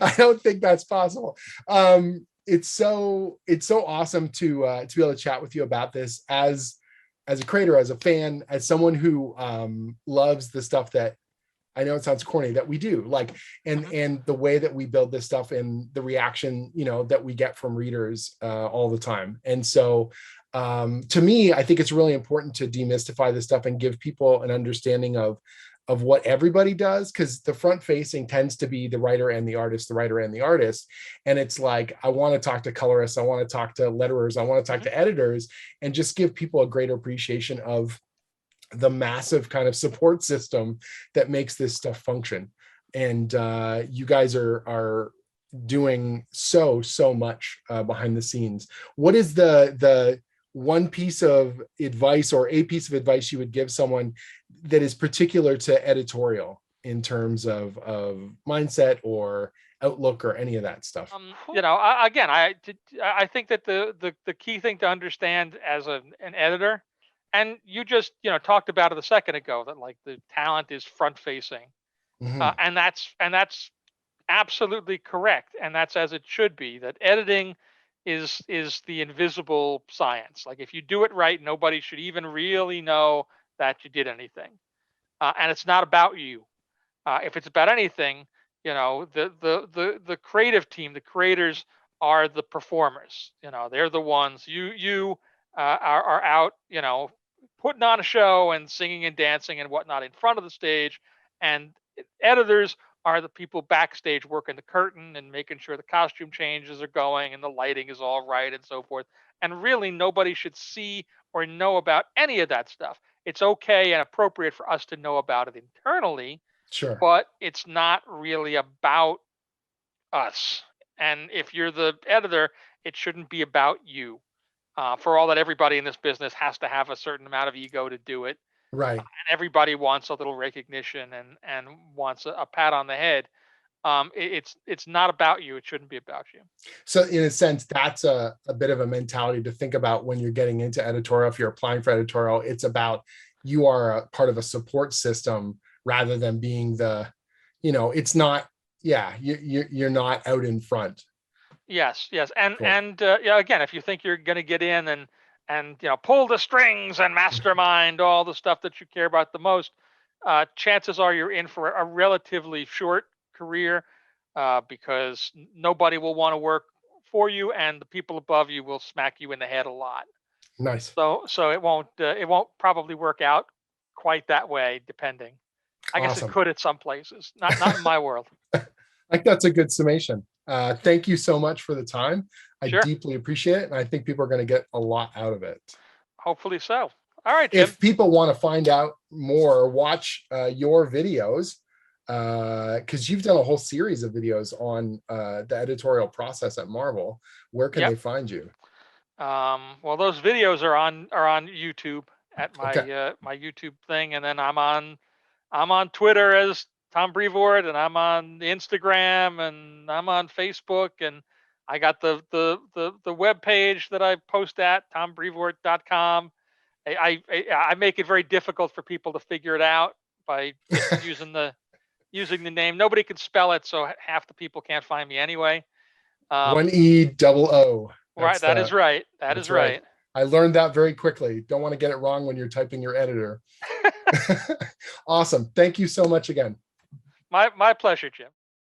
I don't think that's possible. It's so awesome to be able to chat with you about this as a creator, as a fan, as someone who loves the stuff that I know it sounds corny that we do, like, and the way that we build this stuff and the reaction, that we get from readers all the time. And so to me, I think it's really important to demystify this stuff and give people an understanding of what everybody does, because the front facing tends to be the writer and the artist, the writer and the artist. And it's like, I want to talk to colorists, I want to talk to letterers, I want to talk to editors, and just give people a greater appreciation of the massive kind of support system that makes this stuff function. And you guys are doing so much behind the scenes. What is the one piece of advice or a piece of advice you would give someone that is particular to editorial in terms of mindset or outlook or any of that stuff? I think that the key thing to understand as an editor, and you just talked about it a second ago, that like the talent is front facing, Mhm. and that's absolutely correct, and that's as it should be. That editing is the invisible science. Like, if you do it right, nobody should even really know that you did anything, and it's not about you. If it's about anything, the creative team, the creators, are the performers. They're the ones. You are out, putting on a show and singing and dancing and whatnot in front of the stage, and editors are the people backstage working the curtain and making sure the costume changes are going and the lighting is all right and so forth. And really, nobody should see or know about any of that stuff. It's okay and appropriate for us to know about it internally, Sure. but it's not really about us. And if you're the editor, it shouldn't be about you. For all that, everybody in this business has to have a certain amount of ego to do it, Right. and everybody wants a little recognition and wants a pat on the head. It's not about you. It shouldn't be about you. So in a sense, that's a bit of a mentality to think about when you're getting into editorial. If you're applying for editorial, it's about, you are a part of a support system rather than being it's not, yeah, you're not out in front. Yes, yes, and Cool. yeah. Again, if you think you're going to get in and pull the strings and mastermind all the stuff that you care about the most, chances are you're in for a relatively short career, because nobody will want to work for you, and the people above you will smack you in the head a lot. Nice. So it won't probably work out quite that way. Depending, I guess it Awesome. could at some places. Not in my world. I think that's a good summation. Thank you so much for the time. I Sure, deeply appreciate it. And I think people are going to get a lot out of it. hopefully so. All right, Jim. If people want to find out more or watch your videos, because you've done a whole series of videos on the editorial process at Marvel, where can Yep. they find you? Well, those videos are on YouTube at Okay. my YouTube thing, and then I'm on Twitter as Tom Brevoort, and I'm on Instagram, and I'm on Facebook, and I got the web page that I post at tombrevoort.com. I make it very difficult for people to figure it out by just using the name. Nobody can spell it, so half the people can't find me anyway. One Um, E double O. right, that is right. That That's is right. right. I learned that very quickly. Don't want to get it wrong when you're typing your editor. Awesome. Thank you so much again. My pleasure, Jim.